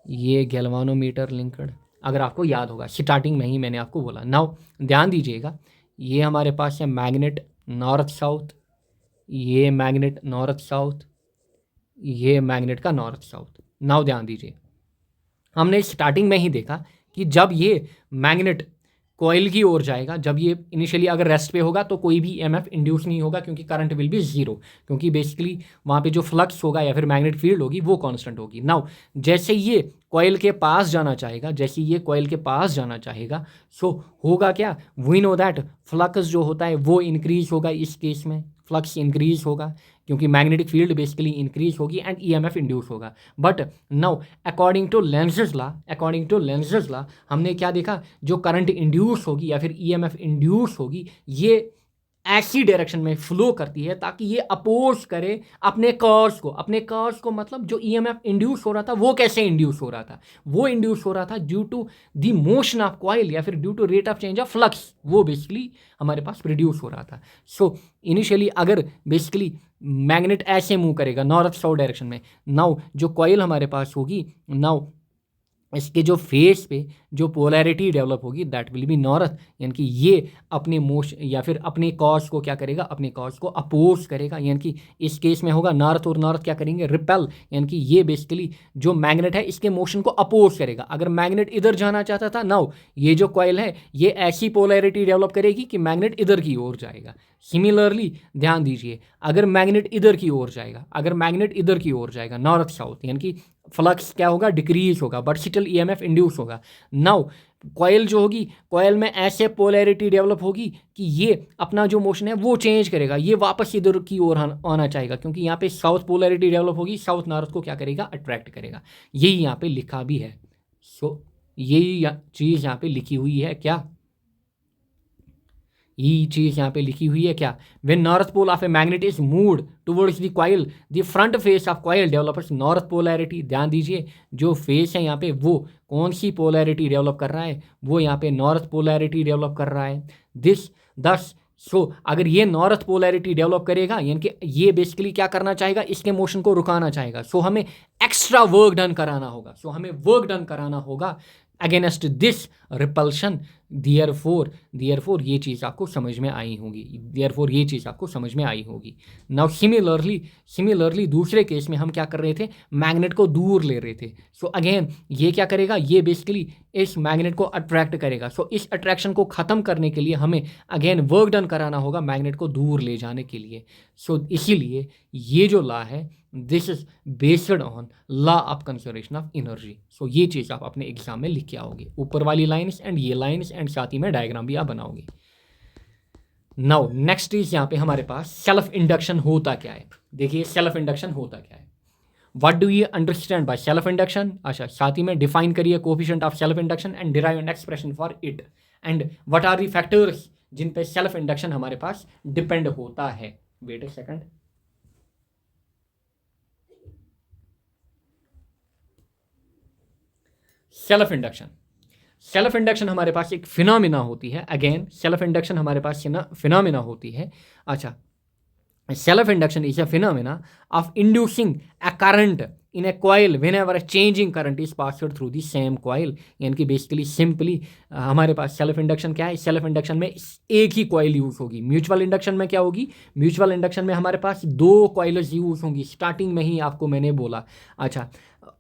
ये गैल्वानोमीटर लिंक्ड। अगर आपको याद होगा स्टार्टिंग में ही मैंने आपको बोला। नाउ ध्यान दीजिएगा, ये हमारे पास है मैग्नेट नॉर्थ साउथ, ये मैग्नेट नॉर्थ साउथ, ये मैग्नेट का नॉर्थ साउथ। नाउ ध्यान दीजिए, हमने स्टार्टिंग में ही देखा कि जब ये मैग्नेट कॉइल की ओर जाएगा, जब ये इनिशियली अगर रेस्ट पे होगा तो कोई भी ईएमएफ इंड्यूस नहीं होगा क्योंकि करंट विल बी जीरो, क्योंकि बेसिकली वहाँ पे जो फ्लक्स होगा या फिर मैग्नेट फील्ड होगी वो कांस्टेंट होगी। नाउ जैसे ये कॉइल के पास जाना चाहेगा, सो होगा क्या, वी नो दैट फ्लक्स जो होता है वो इंक्रीज होगा, इस केस में फ्लक्स इंक्रीज होगा क्योंकि मैग्नेटिक फील्ड बेसिकली इंक्रीज होगी एंड ईएमएफ इंड्यूस होगा। But now according to Lenz's law हमने क्या देखा, जो करंट इंड्यूस होगी या फिर ईएमएफ इंड्यूस होगी ये ऐसी डायरेक्शन में फ्लो करती है ताकि ये अपोज करे अपने कर्व्स को। मतलब जो ईएमएफ इंड्यूस हो रहा था वो कैसे इंड्यूस हो रहा था, वो इंड्यूस हो रहा था due to the motion of coil या फिर due to rate of change of flux, वो बेसिकली हमारे पास प्रोड्यूस हो रहा था। सो इनिशियली अगर बेसिकली मैग्नेट ऐसे मूव करेगा नॉर्थ साउथ डायरेक्शन में, नाउ जो कॉइल हमारे पास होगी, नाउ इसके जो फेस पे जो पोलैरिटी डेवलप होगी दैट विल बी नॉर्थ, यानी कि ये अपने मोशन या फिर अपने कॉज को क्या करेगा, अपने कॉज को अपोज करेगा, यानी कि इस केस में होगा नॉर्थ और नॉर्थ क्या करेंगे, रिपेल, यानी कि ये बेसिकली जो मैग्नेट है इसके मोशन को अपोज करेगा। अगर मैग्नेट इधर जाना चाहता था, नाउ ये जो कॉइल है ये ऐसी पोलैरिटी डेवलप करेगी कि मैग्नेट इधर की ओर जाएगा। सिमिलरली ध्यान दीजिए, अगर मैग्नेट इधर की ओर जाएगा नॉर्थ साउथ, यानी कि फ्लक्स क्या होगा, डिक्रीज होगा, बट स्टिल ईएमएफ इंड्यूस होगा। नाउ कॉइल जो होगी, कॉइल में ऐसे पोलैरिटी डेवलप होगी कि ये अपना जो मोशन है वो चेंज करेगा, ये वापस इधर की ओर आना चाहेगा क्योंकि यहाँ पे साउथ पोलैरिटी डेवलप होगी, साउथ नॉर्थ को क्या करेगा, अट्रैक्ट करेगा। यही यहाँ पे लिखा भी है। सो यही चीज़ यहाँ पे लिखी हुई है। क्या ये चीज़ यहाँ पे लिखी हुई है क्या, when north pole of a magnet is moved towards the coil the front face of coil develops north polarity. ध्यान दीजिए, जो फेस है यहाँ पे वो कौन सी पोलैरिटी डेवलप कर रहा है, वो यहाँ पे नॉर्थ पोलैरिटी डेवलप कर रहा है। दस सो अगर ये नॉर्थ पोलैरिटी डेवलप करेगा, यानी कि ये बेसिकली क्या करना चाहेगा, इसके मोशन को रुकाना चाहेगा। सो हमें एक्स्ट्रा वर्क डन कराना होगा अगेंस्ट दिस रिपल्शन। देयरफॉर ये चीज़ आपको समझ में आई होगी। नाउ सिमिलरली दूसरे केस में हम क्या कर रहे थे, मैग्नेट को दूर ले रहे थे। सो अगेन ये क्या करेगा, ये बेसिकली इस मैग्नेट को अट्रैक्ट करेगा। सो इस अट्रैक्शन को ख़त्म करने के लिए हमें अगेन वर्क डन कराना होगा मैग्नेट को दूर ले जाने के लिए। सो इसीलिए ये जो लॉ है this is based on law of conservation of energy. So ये चीज़ आप अपने एग्जाम में लिख के आओगे, ऊपर वाली लाइन्स एंड ये लाइन्स एंड साथ ही में डायग्राम भी आप बनाओगे। नाउ नेक्स्ट इज यहाँ पे हमारे पास सेल्फ इंडक्शन होता क्या है। देखिए सेल्फ इंडक्शन होता क्या है, what do you understand by self induction. अच्छा, साथ ही में डिफाइन करिए coefficient of self induction and derive an expression for it, and what are the factors जिन पे सेल्फ इंडक्शन हमारे पास डिपेंड होता है। Wait a second. Self induction, self induction हमारे पास एक फिनोमिना होती है। अगेन सेल्फ इंडक्शन हमारे पास फिनोमिना होती है। अच्छा, self induction is a phenomena of inducing a current in a coil whenever a changing current is passed through the same coil। यानी कि बेसिकली सिंपली हमारे पास सेल्फ इंडक्शन क्या है, सेल्फ इंडक्शन में एक ही कॉइल यूज होगी। म्यूचुअल इंडक्शन में क्या होगी, म्यूचुअल इंडक्शन में हमारे पास दो कॉइल्स यूज होंगी, स्टार्टिंग में ही आपको मैंने बोला। अच्छा,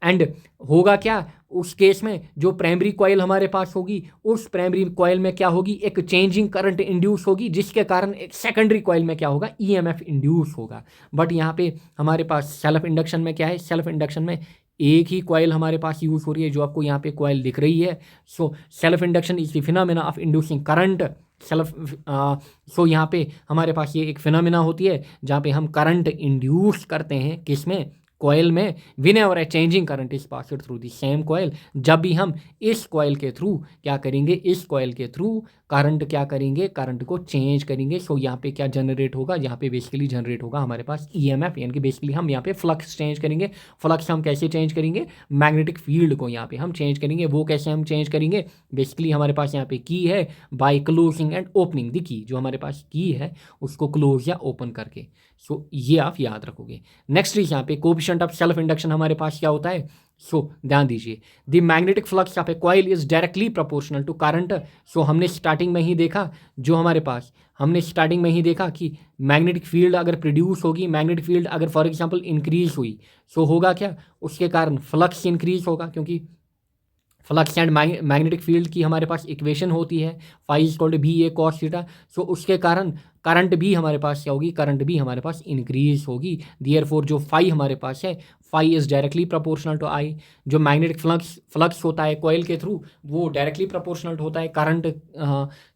एंड होगा क्या उस केस में, जो प्राइमरी कॉइल हमारे पास होगी उस प्राइमरी कॉइल में क्या होगी, एक चेंजिंग करंट इंड्यूस होगी, जिसके कारण एक सेकेंडरी कॉइल में क्या होगा, ईएमएफ इंड्यूस होगा। बट यहाँ पे हमारे पास सेल्फ इंडक्शन में क्या है, सेल्फ इंडक्शन में एक ही कॉइल हमारे पास यूज हो रही है, जो आपको यहाँ पे कॉइल दिख रही है। So self induction is the phenomena of inducing current. So यहाँ पे हमारे पास ये एक फिनोमेना होती है जहाँ पे हम करंट इंड्यूस करते हैं, किसमें, कॉइल में। Whenever a changing current is passed through the same coil, जब भी हम इस कॉइल के थ्रू क्या करेंगे, इस कॉइल के थ्रू करंट क्या करेंगे, करंट को चेंज करेंगे। सो यहाँ पे क्या जनरेट होगा, यहाँ पे बेसिकली जनरेट होगा हमारे पास ईएमएफ, यानी कि बेसिकली हम यहाँ पे फ्लक्स चेंज करेंगे। फ्लक्स हम कैसे चेंज करेंगे, मैग्नेटिक फील्ड को यहाँ पे हम चेंज करेंगे। वो कैसे हम चेंज करेंगे, बेसिकली हमारे पास यहाँ पे की है by closing and opening the key, जो हमारे पास की है उसको क्लोज या ओपन करके। सो ये आप याद रखोगे। नेक्स्ट इज यहाँ पे कोएफिशिएंट ऑफ सेल्फ इंडक्शन हमारे पास क्या होता है। सो ध्यान दीजिए, the magnetic flux of a coil is directly proportional to current. So हमने स्टार्टिंग में ही देखा, जो हमारे पास हमने स्टार्टिंग में ही देखा कि मैग्नेटिक फील्ड अगर प्रोड्यूस होगी, मैग्नेटिक फील्ड अगर फॉर एग्जांपल इंक्रीज हुई, सो होगा क्या, उसके कारण फ्लक्स इंक्रीज होगा, क्योंकि फ्लक्स एंड मैग्नेटिक फील्ड की हमारे पास इक्वेशन होती है phi equal to B A cos theta. So उसके कारण करंट भी हमारे पास क्या होगी, करंट भी हमारे पास इंक्रीज होगी। देयरफॉर जो फाई हमारे पास है, phi is directly proportional to I. जो मैग्नेटिक फ्लक्स होता है कॉइल के थ्रू, वो डायरेक्टली प्रोपोर्शनल होता है करंट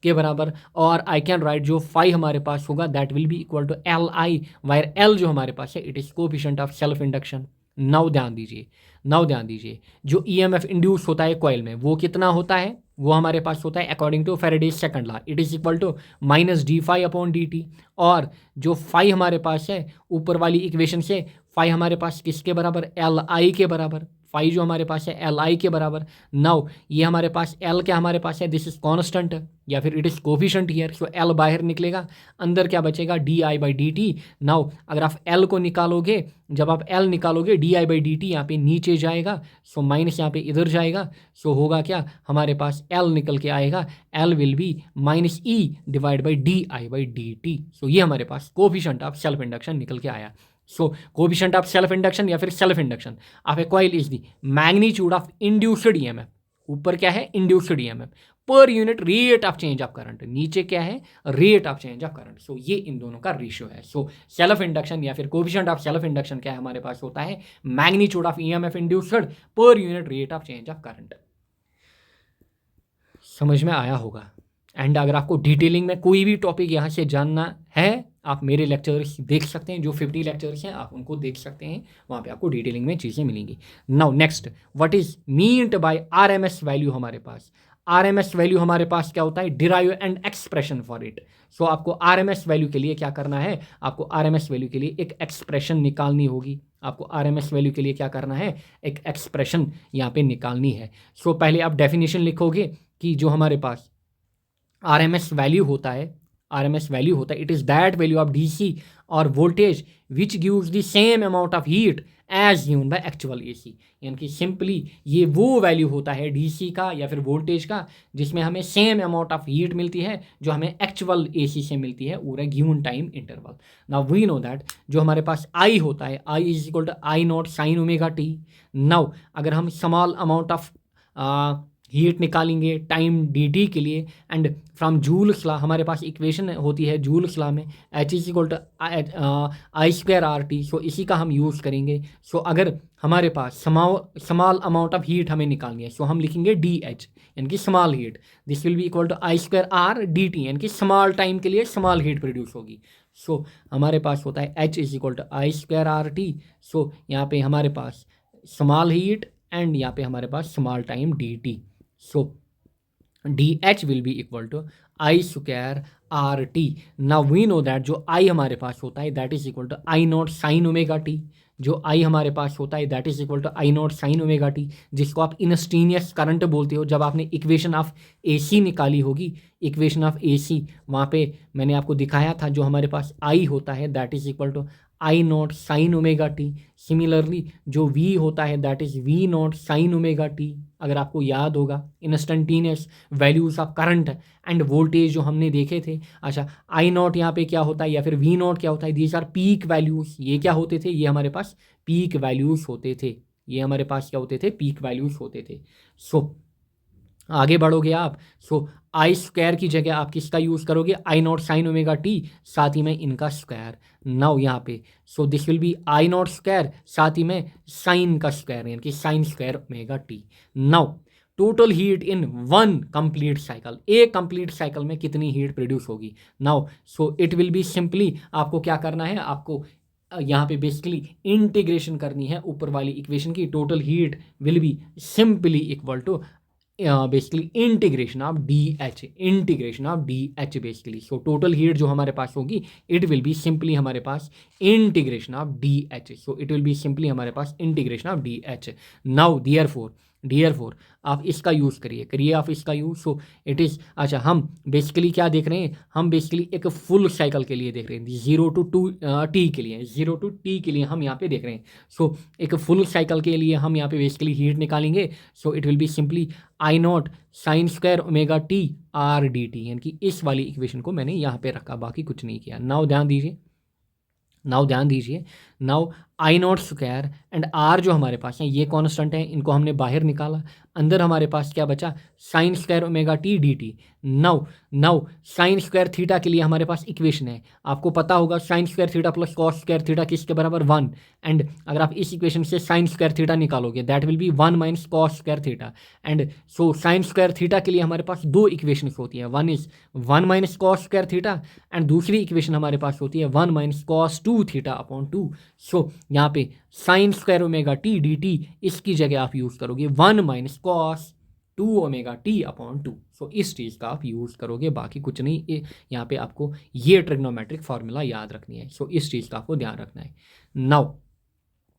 के बराबर। और आई कैन राइट जो फाई हमारे पास होगा that will be equal to L I, where L जो हमारे पास है it is coefficient of self induction. Now ध्यान दीजिए, जो ईएमएफ इंड्यूस होता है कॉइल में वो कितना होता है, वो हमारे पास होता है according to Faraday's second law, it is equal to minus D phi upon D T. और जो फाई हमारे पास है ऊपर वाली इक्वेशन से, फाई हमारे पास किसके बराबर, एल आई के बराबर। फाई जो हमारे पास है एल आई के बराबर। नाउ ये हमारे पास एल क्या हमारे पास है, दिस इज कॉन्स्टेंट या फिर it is coefficient here. So L बाहर निकलेगा, अंदर क्या बचेगा, D I by D T. Now अगर आप एल को निकालोगे, जब आप एल निकालोगे D I by D T यहाँ पे नीचे जाएगा, सो माइनस यहाँ पे इधर जाएगा। सो होगा क्या, हमारे पास एल निकल के आएगा, L will be minus E divide by D I by D T. So ये हमारे पास कोफिशिएंट ऑफ सेल्फ इंडक्शन निकल के आया। So coefficient of self induction या फिर self induction of a coil is the magnitude of induced EMF. ऊपर क्या है, induced EMF per unit rate of change of current, नीचे क्या है, rate of change of current. So ये इन दोनों का रेशियो है। सो सेल्फ इंडक्शन या फिर कोएफिशिएंट ऑफ सेल्फ इंडक्शन क्या है हमारे पास होता है, मैग्नीट्यूड ऑफ ईएमएफ इंड्यूस्ड पर unit rate of change of current. समझ में आया होगा। एंड अगर आपको डिटेलिंग में कोई भी टॉपिक यहाँ से जानना है, आप मेरे लेक्चर्स देख सकते हैं, जो 50 लेक्चर्स हैं आप उनको देख सकते हैं, वहाँ पे आपको डिटेलिंग में चीज़ें मिलेंगी। Now next, what is meant by RMS value. हमारे पास आरएमएस वैल्यू हमारे पास क्या होता है, derive and expression for it. So आपको आरएमएस वैल्यू के लिए क्या करना है, आपको आरएमएस वैल्यू के लिए एक एक्सप्रेशन निकालनी होगी। आपको आरएमएस वैल्यू के लिए क्या करना है, एक एक्सप्रेशन यहाँ पे निकालनी है। सो पहले आप डेफिनेशन लिखोगे कि जो हमारे पास आरएमएस वैल्यू होता है, आरएमएस वैल्यू होता है, it is that value of DC और voltage which gives the same amount of heat as given by actual AC. यानी कि सिंपली ये वो वैल्यू होता है डीसी का या फिर वोल्टेज का जिसमें हमें सेम अमाउंट ऑफ हीट मिलती है जो hमें एक्चुअल एसी से मिलती है over a given time interval. Now we know that जो हमारे पास आई होता है, I is equal to I not sine omega T. Now अगर हम स्मॉल अमाउंट ऑफ हीट निकालेंगे टाइम dt के लिए, एंड फ्रॉम जूल्स लॉ हमारे पास इक्वेशन होती है जूल्स लॉ में H is equal to I square R T. So इसी का हम यूज़ करेंगे। सो अगर हमारे पास स्मॉल अमाउंट ऑफ हीट हमें निकालनी है, सो हम लिखेंगे डी एच यानी कि small heat, this will be equal to I square R D T यानी कि स्मॉल टाइम के लिए स्मॉल हीट प्रोड्यूस होगी। सो हमारे पास होता है H is equal to I square R T. So यहाँ पे हमारे पास स्मॉल हीट एंड यहाँ पे हमारे पास small time D T. So dH will be equal to I square RT. Now we know that जो I हमारे पास होता है that is equal to I not sine omega T. जो I हमारे पास होता है that is equal to I not sine omega T, जिसको आप इंस्टेनियस करंट बोलते हो। जब आपने इक्वेशन ऑफ AC निकाली होगी, इक्वेशन ऑफ AC वहाँ पे मैंने आपको दिखाया था जो हमारे पास I होता है that is equal to I not sine omega T. Similarly जो V होता है that is V not sine omega T. अगर आपको याद होगा instantaneous values of current end voltage जो हमने देखे थे। अच्छा, आई नॉट यहाँ पे क्या होता है या फिर V नॉट क्या होता है, दीज आर पीक वैल्यूज़। ये क्या होते थे, ये हमारे पास पीक वैल्यूज़ होते थे। ये हमारे पास क्या होते थे, पीक वैल्यूज़ होते थे। सो आगे बढ़ोगे आप, सो आई स्क्वायर की जगह आप किसका यूज़ करोगे, I not sine omega T, साथ ही में इनका स्क्वायर। नाउ यहाँ पे so this will be I not square साथ ही में साइन का स्क्वायर यानी कि sine square omega T. Now total heat in one complete cycle, एक कंप्लीट साइकिल में कितनी हीट प्रोड्यूस होगी। Now so it will be simply, आपको क्या करना है, आपको यहाँ पे बेसिकली इंटीग्रेशन करनी है ऊपर वाली इक्वेशन की। Total heat will be simply equal to basically integration of D H basically. So total heat जो हमारे पास होगी इट विल बी सिंपली हमारे पास integration of D H. So it will be simply हमारे पास integration of D H. Now therefore आप इसका यूज़ करिए आप इसका यूज़। सो इट इज़, अच्छा हम बेसिकली क्या देख रहे हैं, हम बेसिकली एक फुल साइकिल के लिए देख रहे हैं, 0 to 2t के लिए, 0 to t के लिए हम यहाँ पे देख रहे हैं। सो एक फुल साइकिल के लिए हम यहाँ पे बेसिकली हीट निकालेंगे। सो it will be simply I not sign square omega T R D T, यानी कि इस वाली इक्वेशन को मैंने यहाँ पे रखा, बाकी कुछ नहीं किया। नाउ ध्यान दीजिए, now I not square and R जो हमारे पास हैं ये कांस्टेंट है, इनको हमने बाहर निकाला। अंदर हमारे पास क्या बचा, sign square omega T D T. Now sine square theta के लिए हमारे पास इक्वेशन है, आपको पता होगा sine square theta plus cos square theta किसके बराबर 1। एंड अगर आप इस इक्वेशन से साइन स्क्वायर थीटा निकालोगे that will B 1 minus cos square theta. And so sine square theta के लिए हमारे पास दो इक्वेशन होती है, one is 1 minus cos square theta and दूसरी इक्वेशन हमारे पास होती है 1 माइनस कॉस 2 थीटा अपॉन 2। सो यहाँ पे sign square omega T D T, इसकी जगह आप यूज़ करोगे 1 minus cos 2 omega T upon 2। So इस चीज़ का आप यूज़ करोगे, बाकी कुछ नहीं। यहाँ पे आपको ये ट्रिग्नोमेट्रिक फार्मूला याद रखनी है। सो इस चीज़ का आपको ध्यान रखना है। नाउ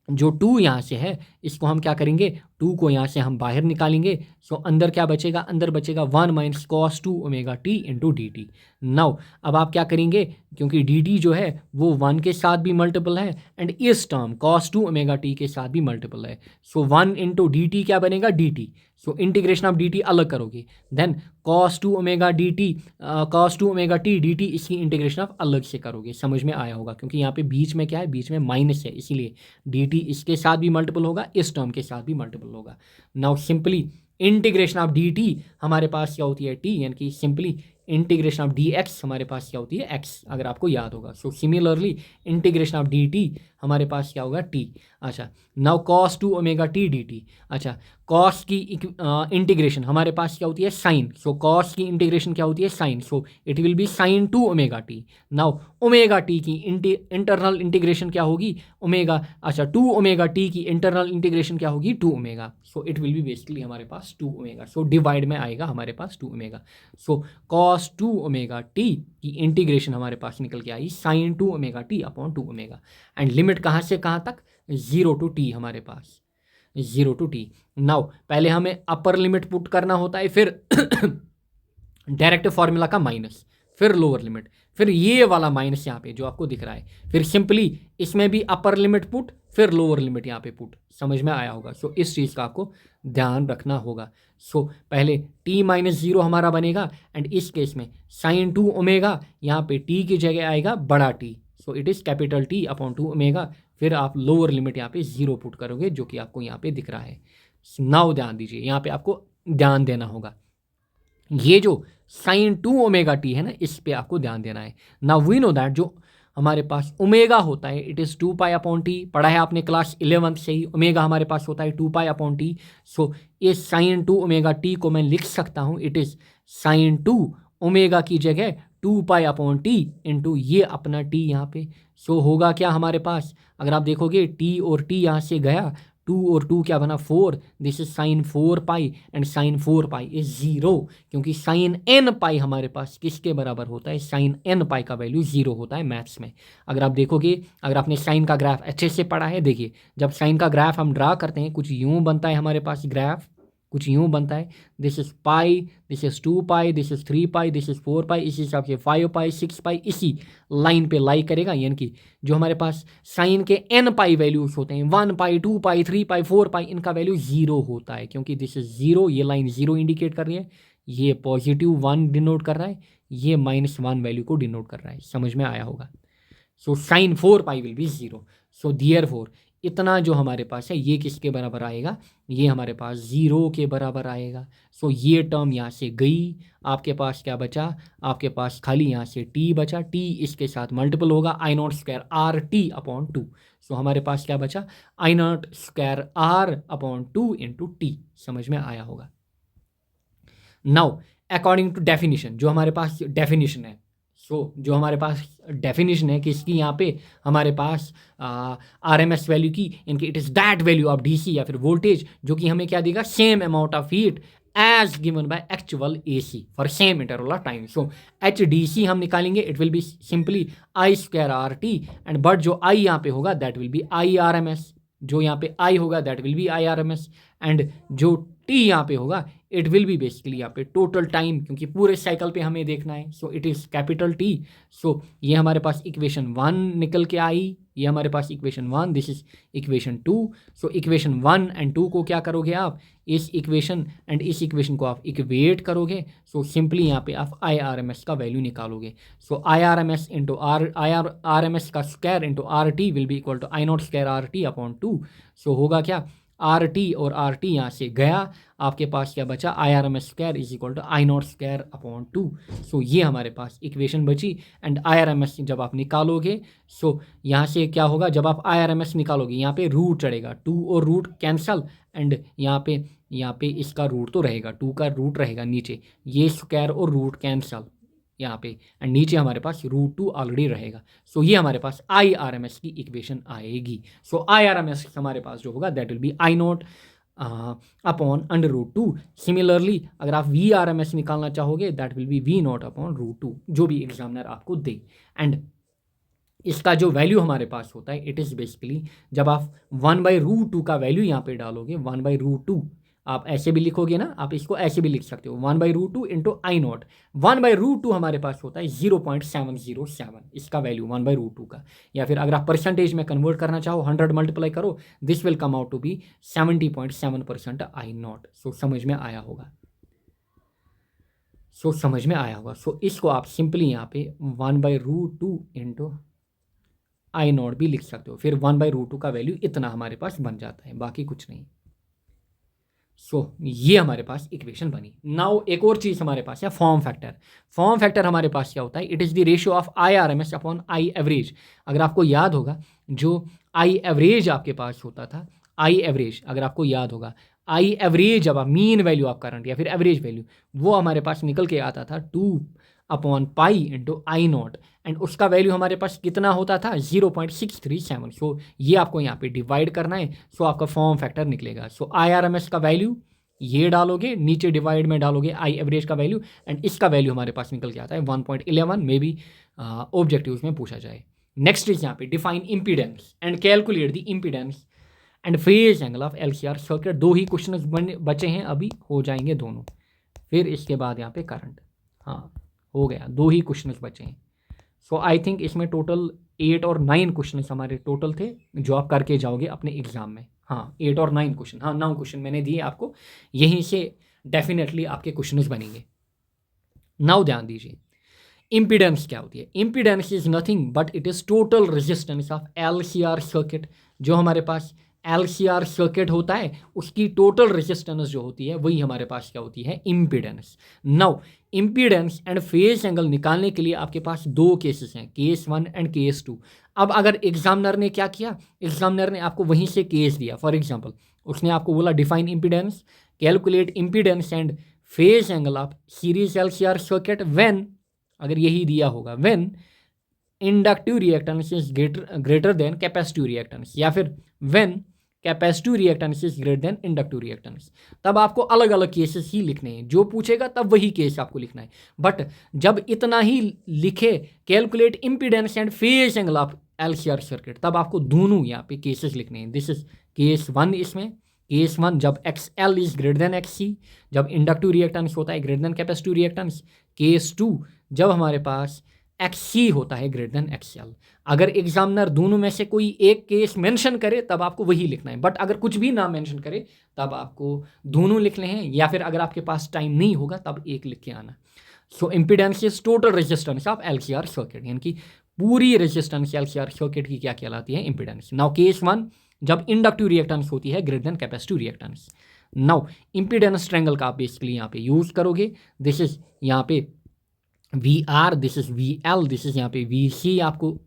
जो 2 यहाँ से है इसको हम क्या करेंगे, 2 को यहाँ से हम बाहर निकालेंगे। सो अंदर क्या बचेगा, अंदर बचेगा 1 minus cos 2 omega T into D T. Now अब आप क्या करेंगे, क्योंकि डी टी जो है वो 1 के साथ भी मल्टीपल है एंड इस टर्म कॉस 2 ओमेगा टी के साथ भी मल्टीपल है। सो 1 इंटू डी टी क्या बनेगा, D T. So integration of D T अलग करोगे, then cos 2 omega D T, cos 2 omega T D T, इसकी इंटीग्रेशन आप अलग से करोगे। समझ में आया होगा, क्योंकि यहाँ पे बीच में क्या है, बीच में माइनस है, इसीलिए डी टी इसके साथ भी मल्टीपल होगा, इस टर्म के साथ भी मल्टीपल होगा। Now simply integration of D T हमारे पास क्या होती है, टी, यानी कि simply integration of D x हमारे पास क्या होती है, एक्स, अगर आपको याद होगा। So similarly integration of D T हमारे पास क्या होगा, टी। अच्छा, now cos 2 omega T D T. अच्छा, कॉस की इंटीग्रेशन हमारे पास क्या होती है, साइन। सो कॉस की इंटीग्रेशन क्या होती है, sine. So it will be sine 2 omega T. Now omega T की इंटरनल इंटीग्रेशन क्या होगी, ओमेगा, अच्छा 2 ओमेगा टी की इंटरनल इंटीग्रेशन क्या होगी, 2 omega. So it will be basically हमारे पास 2 ओमेगा। सो डिवाइड में आएगा हमारे पास 2 omega. So cos 2 omega T की इंटीग्रेशन हमारे पास निकल के आई sine 2 omega T upon 2 omega. And limit कहाँ से कहाँ तक, 0 टू टी हमारे पास, 0 टू टी। नाउ पहले हमें अपर लिमिट पुट करना होता है, फिर डायरेक्ट फॉर्मूला का माइनस, फिर लोअर लिमिट, फिर ये वाला माइनस यहाँ पे जो आपको दिख रहा है, फिर सिंपली इसमें भी अपर लिमिट पुट, फिर लोअर लिमिट यहाँ पे पुट। समझ में आया होगा। सो इस चीज़ का आपको ध्यान रखना होगा। सो पहले t माइनस 0 हमारा बनेगा एंड इस केस में साइन 2 ओमेगा, यहाँ पे t की जगह आएगा बड़ा T। So it is capital T upon 2 omega. फिर आप लोअर लिमिट यहाँ पे 0 पुट करोगे, जो कि आपको यहाँ पे दिख रहा है। नाउ ध्यान दीजिए, यहाँ पे आपको ध्यान देना होगा। ये जो साइन 2 ओमेगा टी है ना, इस पे आपको ध्यान देना है। नाउ वी नो दैट जो हमारे पास ओमेगा होता है it is 2 pi upon T, पढ़ा है आपने क्लास 11th से ही। ओमेगा हमारे पास होता है 2 पाई अपॉन टी। सो ये साइन 2 ओमेगा टी को मैं लिख सकता हूँ, इट इज़ साइन 2 ओमेगा की जगह 2 पाई अपॉन टी इंटू ये अपना टी यहाँ पे। सो होगा क्या हमारे पास, अगर आप देखोगे टी और टी यहाँ से गया, 2 और 2 क्या बना 4, this is sine 4 pi and sine 4 pi is 0, क्योंकि साइन n पाई हमारे पास किसके बराबर होता है, साइन n पाई का वैल्यू 0 होता है मैथ्स में। अगर आप देखोगे, अगर आपने साइन का ग्राफ अच्छे से पढ़ा है, देखिए जब साइन का ग्राफ हम ड्रा करते हैं कुछ यूँ बनता है हमारे पास ग्राफ, कुछ यूँ बनता है, this is pi, this is 2 pi, this is 3 pi, this is 4 पाई, इसी हिसाब से 5 पाई 6 पाई इसी लाइन पे लाई करेगा। यानी कि जो हमारे पास साइन के n पाई वैल्यूज होते हैं, 1 पाई 2 पाई 3 पाई 4 पाई, इनका वैल्यू 0 होता है, क्योंकि दिस इज 0, ये लाइन 0 इंडिकेट कर रही है, ये पॉजिटिव 1 डिनोट कर रहा है, ये -1 वैल्यू को डिनोट कर रहा है। समझ में आया होगा। So sine 4 pi will be 0। So therefore इतना जो हमारे पास है ये किसके बराबर आएगा, ये हमारे पास 0 के बराबर आएगा। सो ये टर्म यहाँ से गई, आपके पास क्या बचा, आपके पास खाली यहाँ से t बचा, t इसके साथ मल्टीपल होगा I not square R T upon 2। So हमारे पास क्या बचा, I not square R upon 2 into T. समझ में आया होगा। नाउ अकॉर्डिंग टू डेफिनेशन, जो हमारे पास डेफिनेशन है, जो हमारे पास डेफिनेशन है किसकी, यहाँ पे हमारे पास RMS वैल्यू की, इनकी it is that value of DC या फिर वोल्टेज जो कि हमें क्या देगा, same amount of heat as given by actual AC for same interval of time. So HDC हम निकालेंगे, it will be simply I square R T, and but जो I यहाँ पे होगा दैट विल बी IRMS, जो यहाँ पे I होगा that will B IRMS, and जो T यहाँ पे होगा इट विल बी बेसिकली यहाँ पे टोटल टाइम, क्योंकि पूरे साइकिल पे हमें देखना है। सो इट इज़ कैपिटल T। सो ये हमारे पास इक्वेशन 1 निकल के आई, ये हमारे पास equation 1, this is equation 2। So equation 1 and 2 को क्या करोगे आप, इस इक्वेशन एंड इस इक्वेशन को आप इक्वेट करोगे। सो सिंपली यहाँ पे आप IRMS का वैल्यू निकालोगे। सो IRMS इंटू RMS का square into RT will be equal to I not square RT upon 2। सो होगा क्या, RT और RT यहाँ से गया, आपके पास क्या बचा, IRMS square is equal to I not square upon 2। So ये हमारे पास इक्वेशन बची, एंड IRMS जब आप निकालोगे, सो यहाँ से क्या होगा, जब आप IRMS निकालोगे यहाँ पे रूट चढ़ेगा, 2 और रूट कैंसल, एंड यहाँ पे इसका रूट तो रहेगा, 2 का रूट रहेगा नीचे, ये स्क्वायर और रूट कैंसल यहाँ पे, एंड नीचे हमारे पास √2 ऑलरेडी रहेगा। सो ये हमारे पास IRMS की इक्वेशन आएगी। सो IRMS हमारे पास जो होगा that will be I not upon √2। Similarly अगर आप VRMS निकालना चाहोगे that will be V not upon √2, जो भी एग्जामिनर आपको दे। एंड इसका जो वैल्यू हमारे पास होता है इट इज़ बेसिकली, जब आप 1/√2 का वैल्यू यहाँ पे डालोगे, 1/√2 आप ऐसे भी लिखोगे ना, आप इसको ऐसे भी लिख सकते हो, 1/√2 इंटू आई नॉट। 1/√2 हमारे पास होता है 0.707, इसका वैल्यू 1/√2 का, या फिर अगर आप परसेंटेज में कन्वर्ट करना चाहो 100 मल्टीप्लाई करो, this will come out to be 70.7% I naught. So समझ में आया होगा। सो इसको आप सिंपली यहाँ पे 1/√2 इंटू आई नॉट भी लिख सकते हो, फिर 1/√2 का वैल्यू इतना हमारे पास बन जाता है, बाकी कुछ नहीं। सो ये हमारे पास इक्वेशन बनी। नाउ एक और चीज़ हमारे पास है फॉर्म फैक्टर। फॉर्म फैक्टर हमारे पास क्या होता है, it is the ratio of IRMS upon I average. अगर आपको याद होगा, जो आई एवरेज आपके पास होता था, आई एवरेज अगर आपको याद होगा, आई एवरेज जब आप मीन वैल्यू ऑफ करंट या फिर एवरेज वैल्यू, वो हमारे पास निकल के आता था 2 upon pi into I not, and उसका वैल्यू हमारे पास कितना होता था 0.637। सो ये आपको यहाँ पे डिवाइड करना है, सो आपका फॉर्म फैक्टर निकलेगा। सो IRMS का वैल्यू ये डालोगे, नीचे डिवाइड में डालोगे आई एवरेज का वैल्यू, एंड इसका वैल्यू हमारे पास निकल के आता है 1.11, मे बी ऑब्जेक्टिव में पूछा जाए। नेक्स्ट इज यहाँ पे define impedance and calculate the impedance and phase angle of LCR circuit. 2 he question बचे हैं, अभी हो जाएंगे दोनों, फिर इसके बाद यहाँ पे करंट। हाँ हो गया, 2 ही क्वेश्चन बचे हैं। सो आई थिंक इसमें टोटल 8 और 9 क्वेश्चन हमारे टोटल थे जो आप करके जाओगे अपने एग्जाम में। हाँ 8 और 9 क्वेश्चन, हाँ 9 क्वेश्चन मैंने दिए आपको, यहीं से डेफिनेटली आपके क्वेश्चन बनेंगे। नाउ ध्यान दीजिए, इम्पीडेंस क्या होती है। Impedance is nothing but it is total resistance of LCR circuit. जो हमारे पास LCR सर्किट होता है उसकी टोटल रेजिस्टेंस जो होती है वही हमारे पास क्या होती है, impedance. Now impedance and phase angle निकालने के लिए आपके पास दो केसेस हैं, केस 1 एंड केस 2। अब अगर एग्जामिनर ने क्या किया, एग्जामिनर ने आपको वहीं से केस दिया। फॉर एग्जांपल उसने आपको बोला define impedance, calculate impedance and phase angle of series LCR circuit when, अगर यही दिया होगा, when inductive reactance is greater than capacitive reactance, या फिर when capacitive reactance is greater than inductive reactance. तब आपको अलग अलग केसेस ही लिखने हैं, जो पूछेगा तब वही केस आपको लिखना है। बट जब इतना ही लिखे calculate impedance and phase angle of LCR circuit, तब आपको दोनों यहाँ पे केसेस लिखने हैं। This is case 1। इसमें केस 1 जब XL is greater than XC, जब इंडक्टिव रिएक्टेंस होता है greater than capacitive reactance. Case 2 जब हमारे पास XC होता है ग्रेटर देन XL। अगर एग्जामिनर दोनों में से कोई एक केस मेंशन करे तब आपको वही लिखना है, बट अगर कुछ भी ना मेंशन करे तब आपको दोनों लिखने हैं, या फिर अगर आपके पास टाइम नहीं होगा तब एक लिख के आना। So impedance is total resistance of LCR circuit, यानी कि पूरी रेजिस्टेंस LCR सर्किट की क्या कहलाती है, इम्पीडेंस। नाउ केस 1 जब इंडक्टिव रिएक्टेंस होती है greater than capacitive reactance. Now impedance triangle का आप बेसिकली यहाँ पे यूज करोगे। दिस इज यहाँ पे VR, this is VL, this is यहाँ पे VC आपको।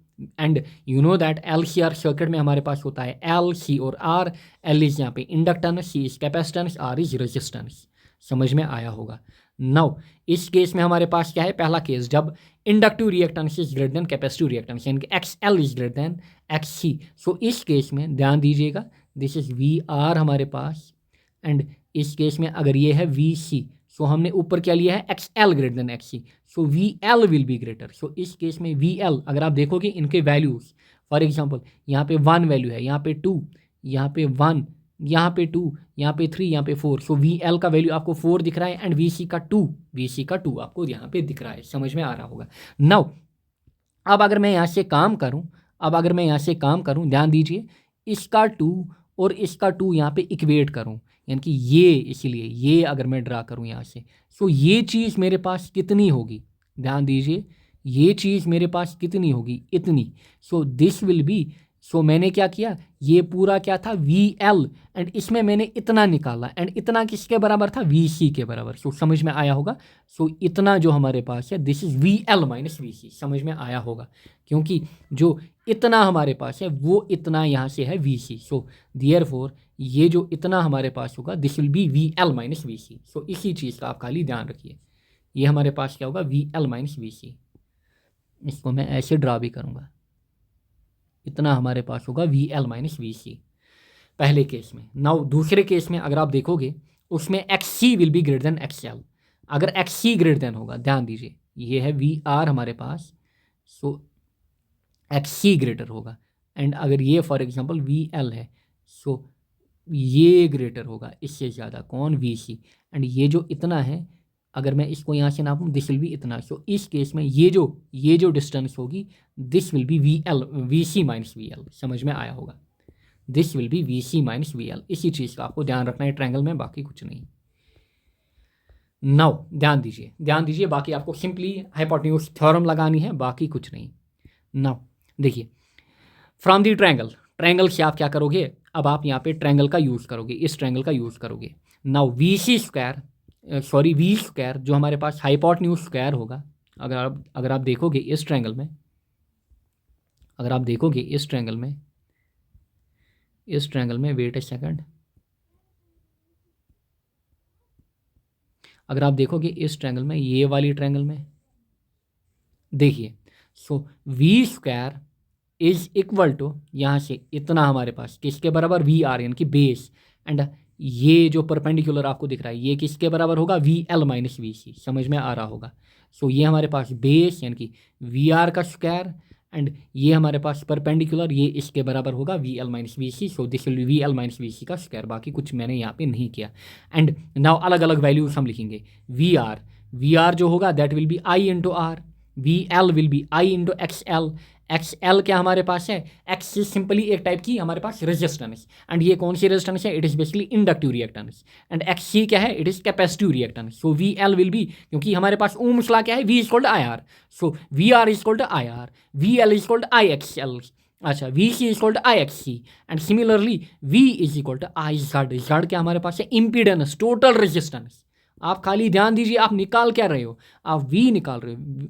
And you know that LCR circuit में हमारे पास होता है L, C और R। L इज यहाँ पे inductance, C is capacitance, R is resistance. समझ में आया होगा। नाउ इस केस में हमारे पास क्या है, पहला केस जब inductive reactance is greater than capacitive reactance, यानी कि XL is greater than XC। सो इस केस में ध्यान दीजिएगा, दिस इज VR हमारे पास, एंड इस केस में अगर ये है VC, सो हमने ऊपर क्या लिया है, XL greater than XC, so VL will be greater. So इस केस में VL अगर आप देखोगे इनके वैल्यूज, फॉर एग्जांपल यहाँ पे 1 वैल्यू है, यहाँ पे 2, यहाँ पे 1, यहाँ पे 2, यहाँ पे 3, यहाँ पे 4। सो VL का वैल्यू आपको 4 दिख रहा है एंड VC का 2 आपको यहाँ पे दिख रहा है। समझ में आ रहा होगा। नाउ अब अगर मैं यहाँ से काम करूँ, ध्यान दीजिए, इसका 2 और इसका 2 यहाँ पे इक्वेट करूँ, यानी कि ये, इसीलिए ये अगर मैं ड्रा करूँ यहाँ से, सो ये चीज़ मेरे पास कितनी होगी, ध्यान दीजिए, ये चीज़ मेरे पास कितनी होगी, इतनी। सो दिस विल बी, सो मैंने क्या किया, ये पूरा क्या था VL, एंड इसमें मैंने इतना निकाला, एंड इतना किसके बराबर था, VC के बराबर। सो समझ में आया होगा। सो इतना जो हमारे पास है, this is VL minus VC। समझ में आया होगा, क्योंकि जो इतना हमारे पास है वो इतना यहाँ से है VC। सो देयरफॉर ये जो इतना हमारे पास होगा, this will B VL minus VC। सो इसी चीज़ का आप खाली ध्यान रखिए, ये हमारे पास क्या होगा, VL माइनस VC। इसको मैं ऐसे ड्रा भी करूँगा, इतना हमारे पास होगा VL माइनस VC पहले केस में। नाउ दूसरे केस में अगर आप देखोगे, उसमें XC will be greater then XL। अगर XC ग्रेटर देन होगा, ध्यान दीजिए, ये है VR हमारे पास, सो XC ग्रेटर होगा, एंड अगर ये फॉर एग्जांपल VL है, सो ये ग्रेटर होगा इससे ज़्यादा, कौन, VC। एंड ये जो इतना है, अगर मैं इसको यहाँ से नापूँ, दिस विल बी इतना। सो इस केस में ये जो डिस्टेंस होगी, this will B VC minus VL। समझ में आया होगा, this will B VC minus VL। इसी चीज़ का आपको ध्यान रखना है ट्रायंगल में, बाकी कुछ नहीं। नाउ ध्यान दीजिए, बाकी आपको सिंपली हाइपोटेन्यूज थ्योरम लगानी है, बाकी कुछ नहीं। नाउ देखिए, फ्रॉम दी ट्रायंगल से आप क्या करोगे, अब आप यहाँ पे ट्रायंगल का यूज़ करोगे, इस ट्रायंगल का यूज़ करोगे। नाउ V स्क्वायर जो हमारे पास हाइपोटेन्यूज स्क्वायर होगा, अगर आप देखोगे इस ट्रायंगल में, वेट ए सेकंड, अगर आप देखोगे इस ट्रायंगल में, ये वाली ट्रायंगल में देखिए, so V square is equal to, यहाँ से इतना हमारे पास किसके बराबर, VR यानी कि बेस, एंड ये जो परपेंडिकुलर आपको दिख रहा है ये किसके बराबर होगा, VL माइनस VC। समझ में आ रहा होगा। सो ये हमारे पास बेस यानी कि VR का स्क्वायर, एंड ये हमारे पास परपेंडिकुलर, ये इसके बराबर होगा VL minus VC। So this will B VL minus VC का स्क्वायर, बाकी कुछ मैंने यहाँ पे नहीं किया। एंड नाउ अलग अलग वैल्यूज हम लिखेंगे। VR जो होगा that will be I into R, VL will be I into XL। XL क्या हमारे पास है, X इज सिंपली एक टाइप की हमारे पास रेजिस्टेंस, एंड ये कौन सी रेजिस्टेंस है, it is basically inductive reactance, and XC क्या है, it is capacitive reactance. So VL will be, क्योंकि हमारे पास ओम्स लॉ क्या है, V is equal to IR, so VR is equal to IR, VL is equal to IXL। अच्छा, V C is equal to I X C and similarly V is equal to I Z. Z क्या हमारे पास है? Impedance, total resistance. आप खाली ध्यान दीजिए, आप निकाल क्या रहे हो? आप वी निकाल रहे हो।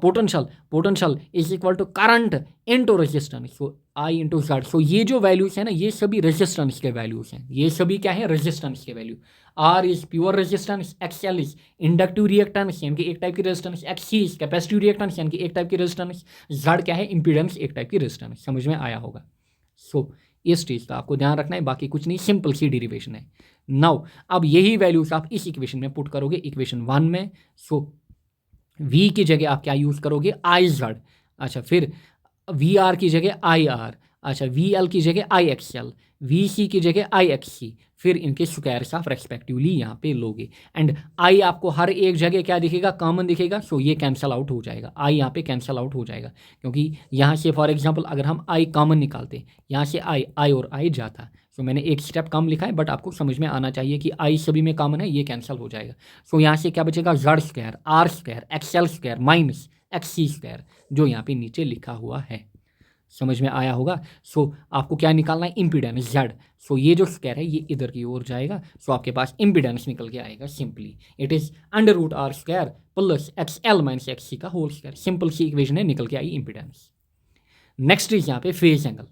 Potential is equal to current into resistance, so I into Z. So ये जो वैल्यूज है ना, ये सभी रेजिस्टेंस के वैल्यूज हैं। ये सभी क्या है? रेजिस्टेंस के value. R is pure resistance, X L is inductive reactance यानी कि एक टाइप की resistance, X C is capacitive reactance यानी कि एक टाइप की रेजिस्टेंस, जेड क्या है? इंपीडेंस, एक टाइप की रेजिस्टेंस। समझ में आया होगा? सो इस चीज़ का आपको ध्यान रखना है, बाकी कुछ नहीं, सिंपल सी डेरिवेशन है। नाउ अब यही वैल्यूज आप इस इक्वेशन में पुट करोगे, इक्वेशन 1 में। सो वी की जगह आप क्या यूज़ करोगे? I Z. अच्छा, फिर वी आर की जगह आई आर। अच्छा, वी एल की जगह आई एक्स एल, वी सी की जगह आई एक्स सी, फिर इनके स्क्वायर्स आप रेस्पेक्टिवली यहाँ पे लोगे। एंड आई आपको हर एक जगह क्या दिखेगा? कॉमन दिखेगा। सो ये कैंसिल आउट हो जाएगा, आई यहाँ पे कैंसिल आउट हो जाएगा, क्योंकि यहाँ से फॉर एग्जांपल अगर हम आई कॉमन निकालते, यहाँ से आई और आई जाता। सो मैंने एक स्टेप कम लिखा है, बट आपको समझ में आना चाहिए कि आई सभी में कॉमन है, ये कैंसिल हो जाएगा। सो यहाँ से क्या बचेगा? Z square, R square, X L square minus X C square, जो यहाँ पे नीचे लिखा हुआ है। समझ में आया होगा? सो आपको क्या निकालना है? Impedance Z. सो ये जो स्क्वायर है ये इधर की ओर जाएगा। सो आपके पास इम्पीडेंस निकल के आएगा। Simply it is under root R square plus X L minus X C का होल स्क्वायर। सिंपल सी इक्वेशन है, निकल के आई इम्पीडेंस। नेक्स्ट इज यहाँ पे phase angle.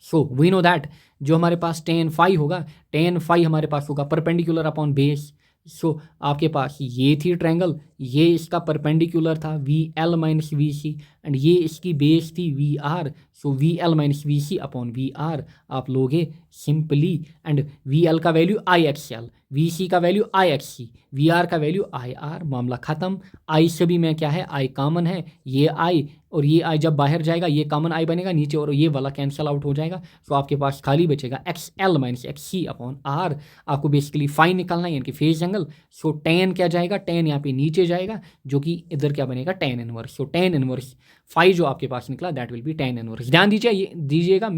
So we know that जो हमारे पास tan फाई होगा, tan फाई हमारे पास होगा परपेंडिकुलर अपॉन बेस। सो आपके पास ये थी ट्रायंगल, ये इसका परपेंडिकुलर था V L minus V C, and ये इसकी बेस थी V R. So V L minus V C upon V R आप लोगे सिंपली, एंड वी एल का value I X L, V C का value I X C, V R का value I R. मामला ख़त्म। आई सभी में क्या है? आई कॉमन है, ये आई और ये आई जब बाहर जाएगा ये कॉमन आई बनेगा नीचे, और ये वाला कैंसिल आउट हो जाएगा। सो आपके पास खाली बचेगा X L minus X C upon R. आपको बेसिकली फाई निकालना है, यानी कि फेज एंगल। सो tan क्या जाएगा? tan यहाँ पे नीचे जाएगा, जो कि इधर क्या बनेगा? tan inverse. So tan inverse phi जो आपके पास निकला that will be tan inverse. ध्यान दीजिए, ये दीजिएगा,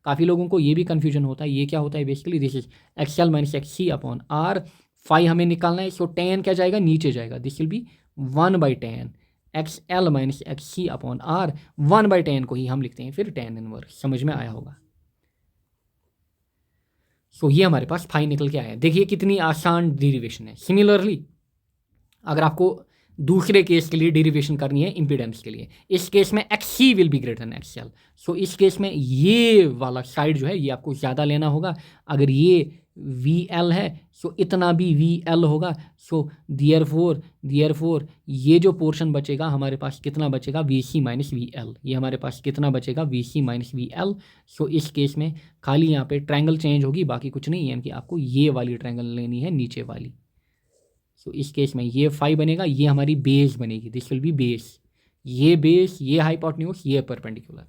काफ़ी लोगों को ये भी कन्फ्यूजन होता है। ये क्या होता है? Basically this is X L minus X C upon R. Phi हमें निकालना है। सो tan क्या जाएगा? नीचे जाएगा, this will be 1/tan X L minus X C upon R. 1/tan को ही हम लिखते हैं फिर tan इनवर्स। समझ में आया होगा? सो ये हमारे पास फाई निकल के आया। देखिए कितनी आसान डेरिवेशन है। सिमिलरली अगर आपको दूसरे केस के लिए डेरिवेशन करनी है इम्पीडेंस के लिए, इस केस में X C will be greater than X L. So इस केस में ये वाला साइड जो है ये आपको ज़्यादा लेना होगा। अगर ये वी एल है सो इतना भी वी एल होगा। सो दियरफोर ये जो पोर्शन बचेगा हमारे पास कितना बचेगा? V C minus V L. ये हमारे पास कितना बचेगा? V C minus V L. So इस केस में खाली यहाँ पे ट्रायंगल चेंज होगी, बाकी कुछ नहीं, यानी कि आपको ये वाली ट्रायंगल लेनी है, नीचे वाली। सो इस केस में ये फाई बनेगा, ये हमारी बेस बनेगी, दिस विल बी बेस। ये बेस, ये हाइपोटेन्यूज, ये परपेंडिकुलर।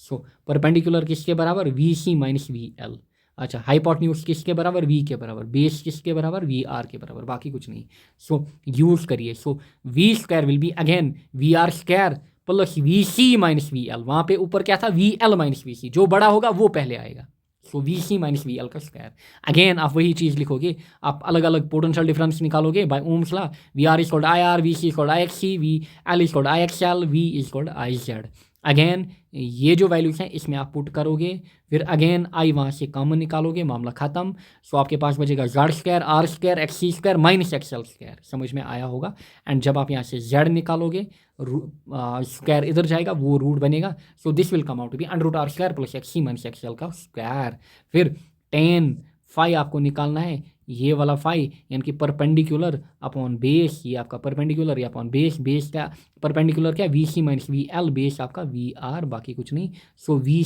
सो परपेंडिकुलर किसके बराबर? V C minus V L. अच्छा, हाइपोटेन्यूज किसके बराबर? वी के बराबर। बेस किसके बराबर? वी आर के बराबर, बाकी कुछ नहीं। सो यूज करिए। So V square will be again V R square plus V C minus V L. वहाँ पे ऊपर क्या था? V L minus V C, जो बड़ा होगा वो पहले आएगा। So V C minus V L का स्क्वायर। अगेन आप वही चीज़ लिखोगे, आप अलग अलग पोटेंशियल डिफरेंस निकालोगे by Ohm's law. V R is called I R, V C is called I X C, we L is called I X L, V is called I Z. Again ये जो values हैं इसमें आप put करोगे, फिर again I वहाँ से common निकालोगे, मामला ख़त्म। सो आपके पास बचेगा Z square, R square, X C square minus X L square. समझ में आया होगा? एंड जब आप यहाँ से जेड निकालोगे, स्क्वायर इधर जाएगा, वो रूट बनेगा। So this will come out to be under root R square plus X C minus X L का स्क्वायर। फिर tan फाई आपको निकालना है, ये वाला फाई यानी कि परपेंडिकुलर अपॉन बेस। ये आपका परपेंडिकुलर या अपॉन बेस, बेस क्या परपेंडिकुलर क्या? V C minus V L, base आपका वी आर, बाकी कुछ नहीं। So we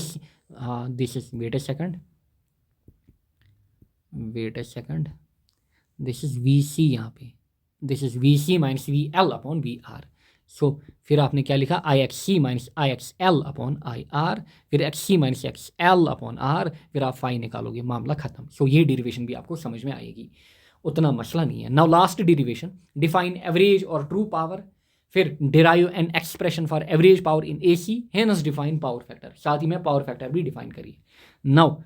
this is wait a second this is V C, यहाँ पे this is V C minus V L upon V R. So फिर आपने क्या लिखा? I X C minus I X L upon I R, फिर X C minus X L upon R, फिर आप phi निकालोगे, मामला खत्म। सो ये डेरिवेशन भी आपको समझ में आएगी, उतना मसला नहीं है। Now last derivation, define average और ट्रू पावर, फिर derive an expression for average power in A C, hence define power factor. साथ ही में पावर फैक्टर भी डिफाइन करिए। नाउ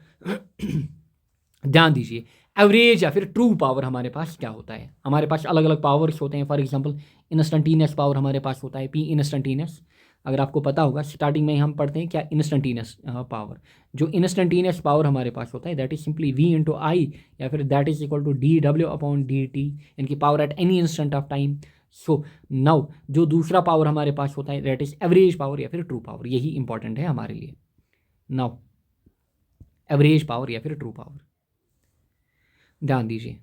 ध्यान दीजिए, एवरेज या फिर ट्रू पावर हमारे पास क्या होता है? हमारे पास अलग अलग पावर्स होते हैं। फॉर एग्जांपल इंस्टेंटेनियस पावर हमारे पास होता है, पी इंस्टेंटेनियस। अगर आपको पता होगा स्टार्टिंग में हम पढ़ते हैं क्या, इंस्टेंटेनियस पावर। जो इंस्टेंटेनियस पावर हमारे पास होता है that is simply v into I, या फिर that is equal to D W upon D T, इनकी power at any instant of time. So now जो दूसरा पावर हमारे पास होता है दैट इज एवरेज पावर या फिर ट्रू पावर, यही इंपॉर्टेंट है हमारे लिए। नाउ एवरेज पावर या फिर ट्रू पावर, ध्यान दीजिए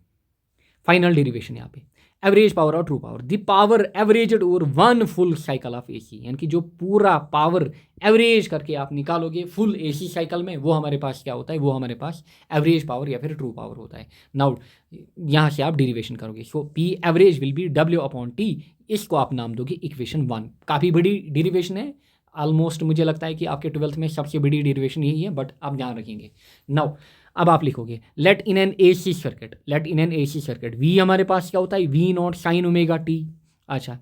फाइनल डेरिवेशन यहाँ पे एवरेज पावर और true power, the power averaged over one full cycle of AC, यानी कि जो पूरा पावर एवरेज करके आप निकालोगे फुल एसी साइकिल में, वो हमारे पास क्या होता है, वो हमारे पास एवरेज पावर या फिर ट्रू पावर होता है। नाउ यहाँ से आप डेरिवेशन करोगे, so P average will be W upon T, इसको आप नाम दोगे इक्वेशन 1। काफ़ी बड़ी डेरिवेशन है, ऑलमोस्ट मुझे लगता है कि आपके 12th में सबसे बड़ी डेरिवेशन यही है, बट आप ध्यान रखेंगे। नाउ अब आप लिखोगे let in an AC circuit, let in an AC circuit, V हमारे पास क्या होता है, V not sine omega T. अच्छा,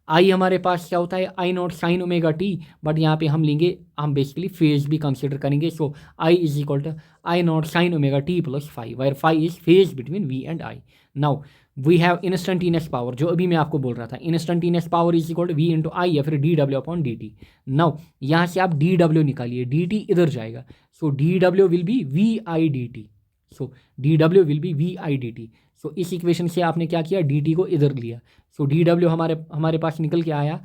आई हमारे पास क्या होता है, I not sine omega T, but यहाँ पे हम लेंगे, हम बेसिकली फेज भी कंसिडर करेंगे। So I is equal to I not sine omega T plus five, where five is phase between V and I. Now we have instantaneous power, जो अभी मैं आपको बोल रहा था, instantaneous power is equal to V into I या फिर D W upon D T. Now यहाँ से आप डी डब्ल्यू निकालिए, डी टी इधर जाएगा, so D W will be V I D T, so D W will be V I D T. So इस equation से आपने क्या किया, डी टी को इधर लिया, सो डी डब्ल्यू हमारे पास निकल के आया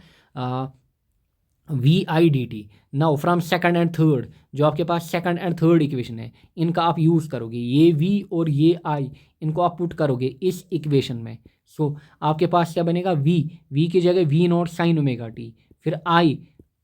V I D T. Now from second and third, जो आपके पास सेकंड एंड थर्ड इक्वेशन है, इनका आप यूज़ करोगे, ये वी और ये आई, इनको आप पुट करोगे इस इक्वेशन में। सो आपके पास क्या बनेगा, वी की जगह V not sine omega T, फिर आई,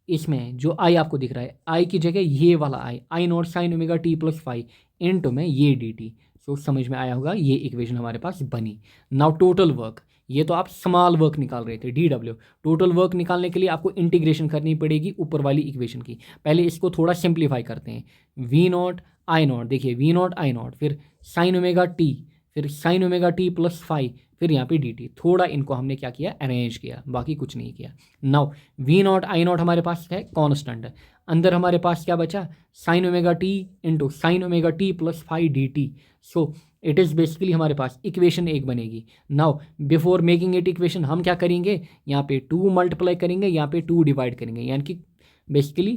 इसमें जो आई आपको दिख रहा है, आई की जगह ये वाला I not sine omega T plus five into में ये डी टी। सो समझ में आया होगा, ये इक्वेशन हमारे पास बनी। नाउ टोटल वर्क, ये तो आप स्मॉल वर्क निकाल रहे थे डी डब्ल्यू, टोटल वर्क निकालने के लिए आपको इंटीग्रेशन करनी पड़ेगी ऊपर वाली इक्वेशन की। पहले इसको थोड़ा सिंप्लीफाई करते हैं, वी नॉट आई नॉट, देखिए वी नॉट आई नॉट, फिर साइन ओमेगा टी, फिर sign omega T plus five, फिर यहाँ पे डी टी। थोड़ा इनको हमने क्या किया, अरेंज किया, बाकी कुछ नहीं किया। Now V not I not हमारे पास है कॉन्स्टेंट, अंदर हमारे पास क्या बचा, sine omega T into sine omega T plus five D T. So it is basically हमारे पास इक्वेशन एक बनेगी। Now before making it equation हम क्या करेंगे, यहाँ पे 2 मल्टीप्लाई करेंगे, यहाँ पे 2 डिवाइड करेंगे, यानी कि बेसिकली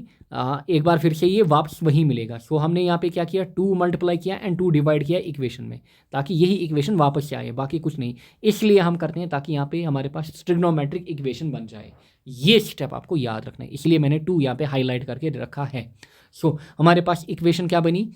एक बार फिर से ये वापस वही मिलेगा। सो हमने यहाँ पे क्या किया, 2 मल्टीप्लाई किया एंड 2 डिवाइड किया इक्वेशन में, ताकि यही इक्वेशन वापस से आए, बाकी कुछ नहीं। इसलिए हम करते हैं ताकि यहाँ पे हमारे पास ट्रिग्नोमेट्रिक इक्वेशन बन जाए। ये स्टेप आपको याद रखना है, इसलिए मैंने 2 यहाँ पे हाईलाइट करके रखा है। सो हमारे पास इक्वेशन क्या बनी,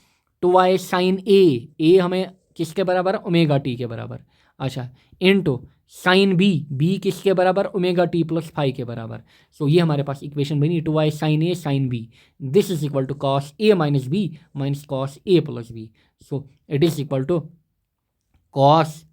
2y साइन ए हमें किसके बराबर, ओमेगा टी के बराबर। अच्छा, इनटू साइन बी किसके बराबर, ओमेगा टी प्लस फाइव के बराबर। सो ये हमारे पास इक्वेशन बनी 2y sine A sine B, this is equal to cos A minus B minus cos A plus B. So it is equal to cos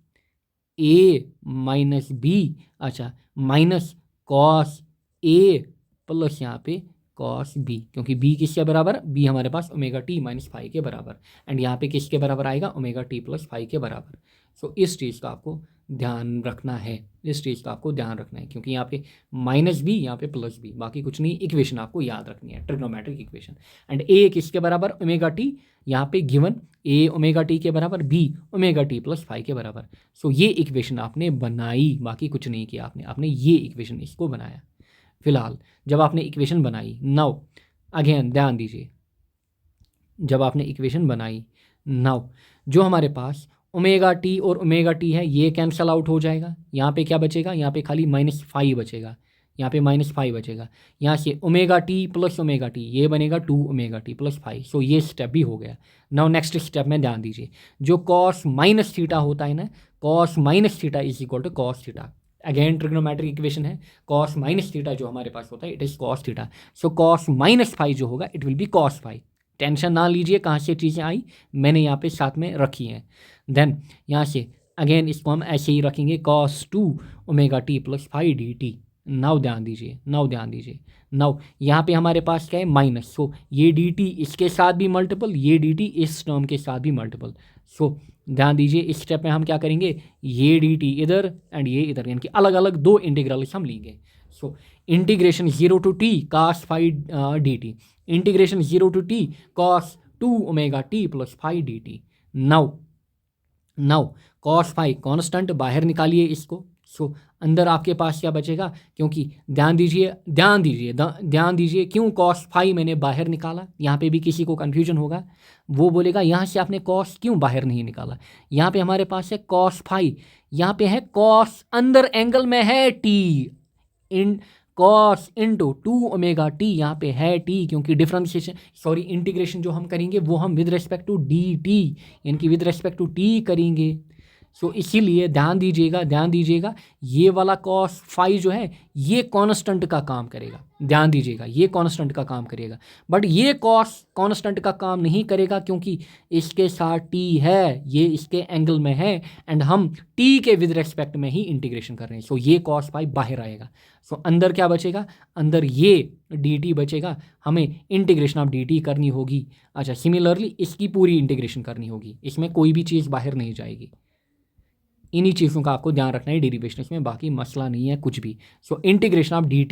A minus B, अच्छा minus cos A plus यहाँ पे cos B, क्योंकि B किसके बराबर, B हमारे पास omega T minus five के बराबर, and यहाँ पे किसके बराबर आएगा, ओमेगा टी प्लस फाइव के बराबर। सो इस चीज़ का आपको ध्यान रखना है, इस चीज़ का आपको ध्यान रखना है, क्योंकि यहाँ पे माइनस बी, यहाँ पे प्लस बी, बाकी कुछ नहीं। इक्वेशन आपको याद रखनी है, ट्रिग्नोमेट्रिक इक्वेशन। एंड ए किसके बराबर, ओमेगा टी, यहाँ पे गिवन ए ओमेगा टी के बराबर, B omega T plus five के बराबर। सो ये इक्वेशन आपने बनाई, बाकी कुछ नहीं किया आपने ये इक्वेशन इसको बनाया। फिलहाल जब आपने इक्वेशन बनाई, नाउ अगेन ध्यान दीजिए, जब आपने इक्वेशन बनाई, नाउ जो हमारे पास ओमेगा टी और ओमेगा टी है ये कैंसल आउट हो जाएगा, यहाँ पे क्या बचेगा, यहाँ पे खाली -5 बचेगा, यहाँ पे -5 बचेगा। यहाँ से omega T plus omega T ये बनेगा 2 ओमेगा टी प्लस 5। सो ये स्टेप भी हो गया। नाउ नेक्स्ट स्टेप में ध्यान दीजिए, जो कॉस माइनस थीटा होता है ना, cos minus theta is equal to cos theta. Again trigonometric equation है, कॉस माइनस थीटा जो हमारे पास होता है it is cos theta. So cos -5 जो होगा it will be cos 5। Tension ना लीजिए कहाँ से चीज़ें आई, मैंने यहाँ पे साथ में रखी हैं। देन यहाँ से अगेन इसको हम ऐसे ही रखेंगे, cos 2 omega T plus 5 D T. Now ध्यान दीजिए, नाउ यहाँ पे हमारे पास क्या है, माइनस। सो ये डी टी इसके साथ भी मल्टीपल, ये डी टी इस टर्म के साथ भी मल्टीपल। सो ध्यान दीजिए इस स्टेप में हम क्या करेंगे, ये डी टी इधर एंड ये इधर, यानी कि अलग अलग 2 इंटीग्रल्स हम लेंगे। So integration 0 to T cos 5 D T, integration 0 to T cos 2 omega T plus 5 D T. Now cos 5 constant बाहर निकालिए इसको, सो अंदर आपके पास क्या बचेगा, क्योंकि ध्यान दीजिए क्यों कॉस फाई मैंने बाहर निकाला। यहाँ पे भी किसी को कन्फ्यूजन होगा, वो बोलेगा यहाँ से आपने कॉस क्यों बाहर नहीं निकाला। यहाँ पे हमारे पास है कॉस फाई, यहाँ पे है कॉस, अंदर एंगल में है टी, इन कॉस इंटू 2 टी, यहाँ पे है टी, क्योंकि इंटीग्रेशन जो हम करेंगे वो हम with respect to D T, यानी कि विद रेस्पेक्ट टू टी करेंगे। सो इसीलिए ध्यान दीजिएगा ये वाला कॉस फाई जो है ये कांस्टेंट का काम करेगा। ध्यान दीजिएगा ये कांस्टेंट का काम करेगा, बट ये कॉस कांस्टेंट का काम नहीं करेगा, क्योंकि इसके साथ टी है, ये इसके एंगल में है, एंड हम टी के विद रेस्पेक्ट में ही इंटीग्रेशन कर रहे हैं। सो ये कॉस फाई बाहर आएगा। सो अंदर क्या बचेगा, अंदर ये डी टी बचेगा, हमें इंटीग्रेशन ऑफ डी टी करनी होगी। अच्छा, सिमिलरली इसकी पूरी इंटीग्रेशन करनी होगी, इसमें कोई भी चीज़ बाहर नहीं जाएगी। इन्हीं चीज़ों का आपको ध्यान रखना है डेरिवेशंस में, बाकी मसला नहीं है कुछ भी। So integration of D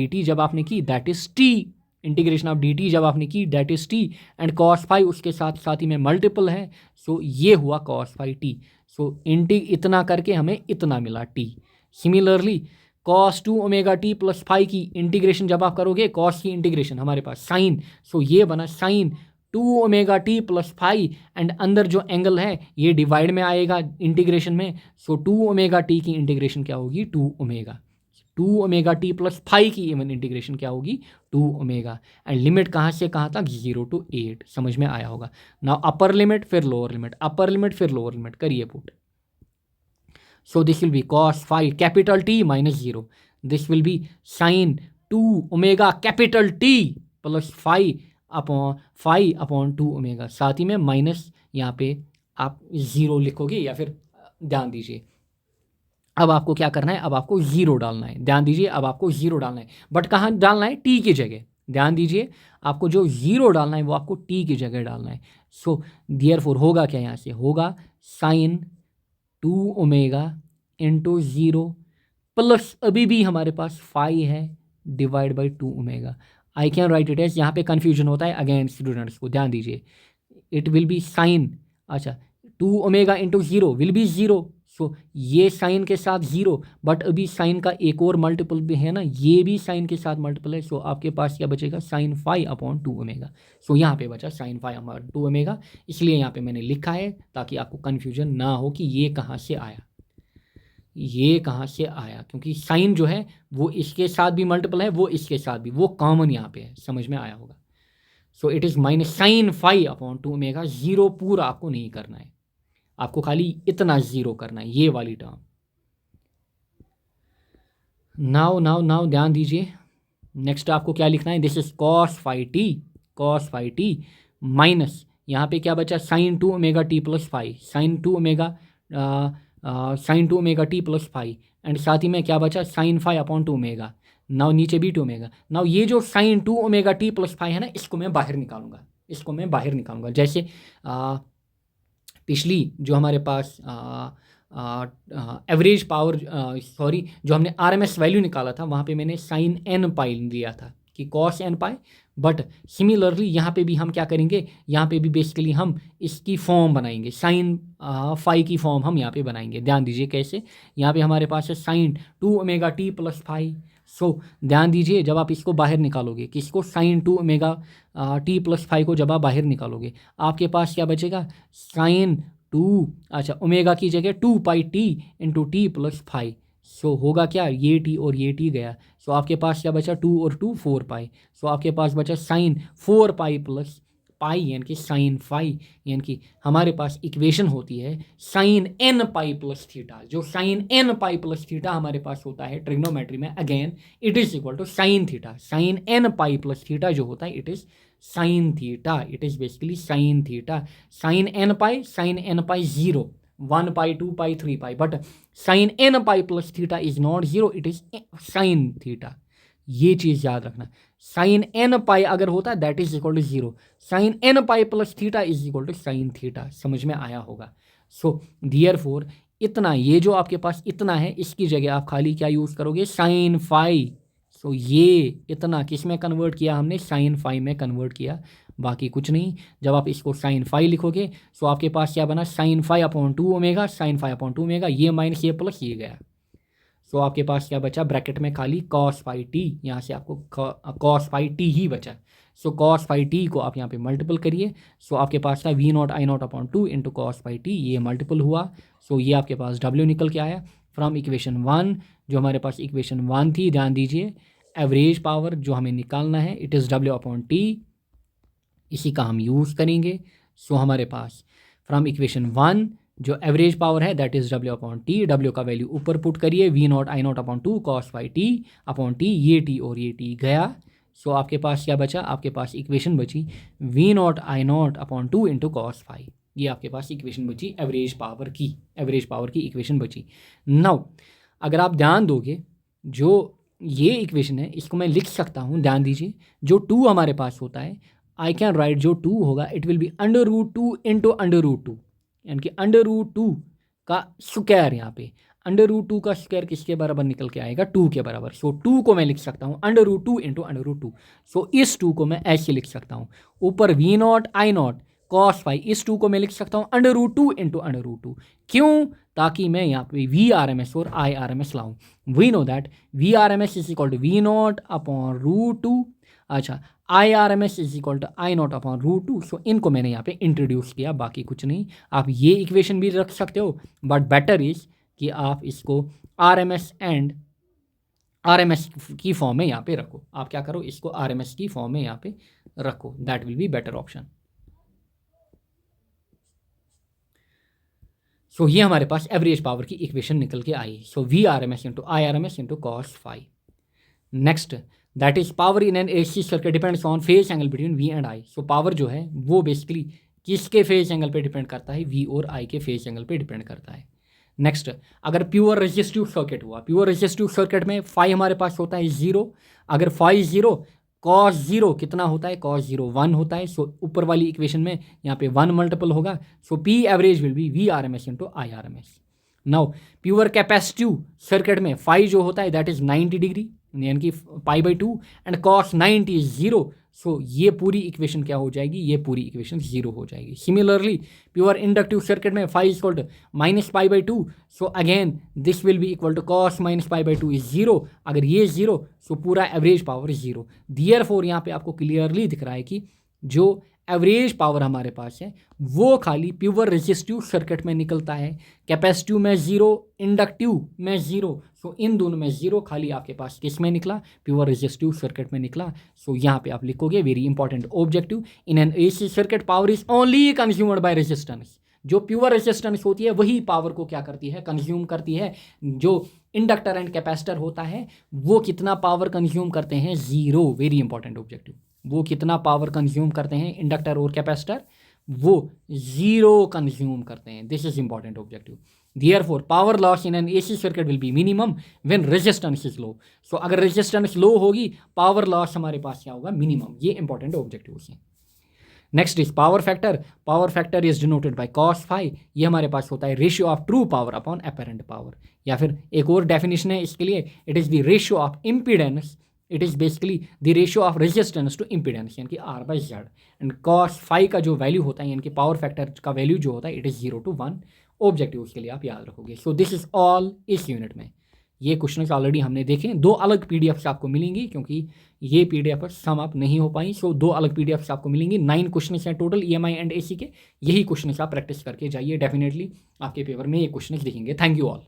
T जब आपने की that is T, integration of D T जब आपने की that is T, and cos phi उसके साथ साथ ही में मल्टीपल है, सो ये हुआ कॉस फाई टी। सो इतना करके हमें इतना मिला T. Similarly cos 2 T plus phi की इंटीग्रेशन जब आप करोगे, कॉस की इंटीग्रेशन हमारे पास साइन, सो ये बना sine 2 T plus phi, and अंदर जो एंगल है ये डिवाइड में आएगा इंटीग्रेशन में। सो 2 टी की इंटीग्रेशन क्या होगी, 2 टी प्लस फाई की इवन इंटीग्रेशन क्या होगी, 2 एंड लिमिट कहाँ से कहाँ तक, 0 to 8। समझ में आया होगा। नाउ अपर लिमिट फिर लोअर लिमिट, अपर लिमिट फिर लोअर लिमिट करिए put. So this will be cos phi capital T minus 0, this will be sine 2 capital T plus phi upon 2 साथ ही में माइनस यहाँ पे आप 0 लिखोगे, या फिर ध्यान दीजिए अब आपको क्या करना है, अब आपको 0 डालना है। ध्यान दीजिए अब आपको 0 डालना है, बट कहाँ डालना है, टी की जगह। ध्यान दीजिए आपको जो 0 डालना है वो आपको टी की जगह डालना है। सो देयरफॉर होगा क्या, यहाँ से होगा साइन 2 इंटू 0 प्लस अभी भी हमारे पास फाई है divide by 2 I can write it as, यहाँ पे कन्फ्यूजन होता है अगेन स्टूडेंट्स को, ध्यान दीजिए इट विल बी साइन, अच्छा 2 इंटू 0 विल बी 0, सो ये साइन के साथ 0, बट अभी साइन का एक और मल्टीपल भी है ना, ये भी साइन के साथ मल्टीपल है। सो आपके पास क्या बचेगा, साइन फाई अपॉन 2 सो यहाँ पे बचा साइन फाई अपॉन 2 इसलिए यहाँ पे मैंने लिखा है ताकि आपको कन्फ्यूजन ना हो कि ये कहाँ से आया, ये कहाँ से आया, क्योंकि साइन जो है वो इसके साथ भी मल्टीपल है, वो इसके साथ भी, वो कॉमन यहाँ पे है। समझ में आया होगा। So it is minus sine phi upon 2 0 पूरा आपको नहीं करना है, आपको खाली इतना 0 करना है, ये वाली टर्म। नाउ ध्यान दीजिए, नेक्स्ट आपको क्या लिखना है, this is cos phi T minus यहाँ पे क्या बचा, sine 2 T plus phi, sine 2 T plus phi, and साथ ही में क्या बचा, साइन फाई अपॉन 2 नाउ नीचे भी 2 नाउ ये जो साइन 2 टी प्लस फाई है ना, इसको मैं बाहर निकालूंगा, जैसे पिछली जो हमारे पास एवरेज पावर जो हमने आरएमएस वैल्यू निकाला था, वहाँ पे मैंने साइन एन पाई लिया था कि cos n pi, but similarly यहाँ पे भी हम क्या करेंगे, यहाँ पे भी बेसिकली हम इसकी फॉर्म बनाएंगे, साइन फाई की फॉर्म हम यहाँ पे बनाएंगे। ध्यान दीजिए कैसे, यहाँ पे हमारे पास है साइन 2 टी प्लस फाई। सो ध्यान दीजिए जब आप इसको बाहर निकालोगे, किसको, साइन 2 टी प्लस फाई को जब आप बाहर निकालोगे, आपके पास क्या बचेगा, साइन 2 अच्छा ओमेगा की जगह 2 pi T into T plus phi. So होगा क्या, ये टी और ये टी गया, सो आपके पास क्या बचा, 2 और 2 4 पाई। सो आपके पास बचा साइन 4 पाई प्लस पाई यानी कि साइन फाई, यानी कि हमारे पास इक्वेशन होती है sine N pi plus theta. जो sine N pi plus theta हमारे पास होता है ट्रिग्नोमेट्री में, again it is equal to sine theta. Sine N pi plus theta जो होता है it is sine theta, it is basically sine theta. Sine N pi 0, 1 pi 2 pi 3 pi, but sine N pi plus theta is not 0, it is sine theta. ये चीज़ याद रखना, sign N पाई अगर होता है that is equal to 0, sine N pi plus theta is equal to sine theta. समझ में आया होगा। सो देयरफॉर इतना, ये जो आपके पास इतना है, इसकी जगह आप खाली क्या यूज़ करोगे, साइन फाई। सो ये इतना किस में कन्वर्ट किया हमने, साइन फाई में कन्वर्ट किया, बाकी कुछ नहीं। जब आप इसको साइन फाई लिखोगे सो आपके पास क्या बना, sine phi upon 2 omega, sine phi upon 2 omega, ये माइनस ये प्लस ये गया। सो आपके पास क्या बचा, ब्रैकेट में खाली कॉस फाई टी, यहाँ से आपको कॉस फाई टी ही बचा। सो कॉस फाई टी को आप यहाँ पे मल्टीपल करिए। सो आपके पास था V not I not upon 2 into cos phi T, ये मल्टीपल हुआ। सो ये आपके पास डब्ल्यू निकल के आया फ्रॉम इक्वेशन 1। जो हमारे पास इक्वेशन 1 थी, ध्यान दीजिए, एवरेज पावर जो हमें निकालना है it is W upon T, इसी का हम यूज़ करेंगे। सो हमारे पास फ्रॉम इक्वेशन 1 जो एवरेज पावर है that is W upon T, W का वैल्यू ऊपर पुट करिए, V not I not upon 2 cos phi T upon T, ये टी और ये टी गया। सो आपके पास क्या बचा, आपके पास इक्वेशन बची V not I not upon 2 into cos phi, ये आपके पास इक्वेशन बची एवरेज पावर की इक्वेशन बची। नाउ अगर आप ध्यान दोगे, जो ये इक्वेशन है इसको मैं लिख सकता हूँ, ध्यान दीजिए, जो 2 हमारे पास होता है आई कैन राइट, जो 2 होगा it will be under root 2 into under root 2, यानी कि अंडर रूट 2 का स्क्वायर, यहाँ पे अंडर रूट 2 का स्क्वायर किसके बराबर निकल के आएगा, 2 के बराबर। सो 2 को मैं लिख सकता हूँ under root 2 into under root 2। So इस 2 को मैं ऐसे लिख सकता हूँ, ऊपर V not I naught cos phi, इस 2 को मैं लिख सकता हूँ under root 2 into under root 2। क्यों, ताकि मैं यहाँ पे वी आर एम एस और आई आर एम एस लाऊँ। We know that V R M S is equal to V naught upon root 2, अच्छा I R M S is equal to I not upon root 2। So इनको मैंने यहाँ पे introduce किया, बाकी कुछ नहीं। आप ये इक्वेशन भी रख सकते हो, बट बेटर इज़ कि आप इसको आर एम एस की फॉर्म में यहाँ पे रखो। आप क्या करो, इसको आर एम एस की फॉर्म में यहाँ पे रखो, that will be better option. So ये हमारे पास एवरेज पावर की इक्वेशन निकल के आई। So V R M S into I R M S into cos phi. Next that is power in an AC circuit depends on phase angle between V and I. So power जो है वो basically किसके phase angle पे depend करता है, we और आई के phase angle पे डिपेंड करता है। नेक्स्ट, अगर प्योर रेजिस्टिव सर्किट हुआ, प्योर रेजिस्टिव सर्किट में फाई हमारे पास होता है 0, अगर फाई 0 कॉस 0 कितना होता है, कॉस 0 1 होता है। सो ऊपर वाली इक्वेशन में यहाँ पे 1 मल्टीपल होगा। So P average will be V R M S into I R M S. Now pure capacitive circuit में फाई जो होता है दैट इज 90 डिग्री, यानी कि pi by 2, and cos 90 is 0। सो ये पूरी इक्वेशन क्या हो जाएगी, ये पूरी इक्वेशन 0 हो जाएगी। सिमिलरली प्योर इंडक्टिव सर्किट में phi is equal to minus pi by 2, so again this will be equal to cos minus pi by 2 is 0। अगर ये 0 सो पूरा एवरेज पावर 0। देयरफॉर यहाँ पे आपको क्लियरली दिख रहा है कि जो एवरेज पावर हमारे पास है वो खाली प्योर रेजिस्टिव सर्किट में निकलता है, कैपेसिटिव में 0, इंडक्टिव में 0। सो इन दोनों में 0 खाली आपके पास किस में निकला, प्योर रेजिस्टिव सर्किट में निकला। सो यहाँ पे आप लिखोगे very important objective, in an AC circuit power is only consumed by resistance. जो प्योर रेजिस्टेंस होती है वही पावर को क्या करती है, कंज्यूम करती है। जो इंडक्टर एंड कैपेसिटर होता है वो कितना पावर कंज्यूम करते हैं, 0। वेरी इंपॉर्टेंट ऑब्जेक्टिव, वो कितना पावर कंज्यूम करते हैं, इंडक्टर और कैपेसिटर, वो 0 कंज्यूम करते हैं। This is important objective. Therefore power loss in an AC circuit will be minimum when resistance is low. सो अगर रेजिस्टेंस लो होगी पावर लॉस हमारे पास क्या होगा, मिनिमम। ये इंपॉर्टेंट ऑब्जेक्टिव है। Next is power factor. Power factor is denoted by cos phi. ये हमारे पास होता है ratio of true power upon apparent power, या फिर एक और डेफिनेशन है इसके लिए, it is the ratio of impedance, it is basically the ratio of resistance to impedance, यानी कि R by Z. And cos phi का जो वैल्यू होता है, यानी कि पावर फैक्टर का वैल्यू जो होता है, इट इज़ 0 to 1। ऑब्जेक्टिव उसके लिए आप याद रखोगे। सो दिस इज ऑल इस यूनिट में। ये क्वेश्चन ऑलरेडी हमने देखे, 2 अलग पीडीएफ्स आपको मिलेंगी क्योंकि ये पीडीएफ सम अप नहीं हो पाई। सो 2 अलग पीडीएफ्स आपको मिलेंगी। 9 क्वेश्चन हैं टोटल ईएमआई एंड एसी के। यही क्वेश्चन आप प्रैक्टिस करके जाइए, डेफिनेटली आपके पेपर में ये क्वेश्चन दिखेंगे। Thank you all.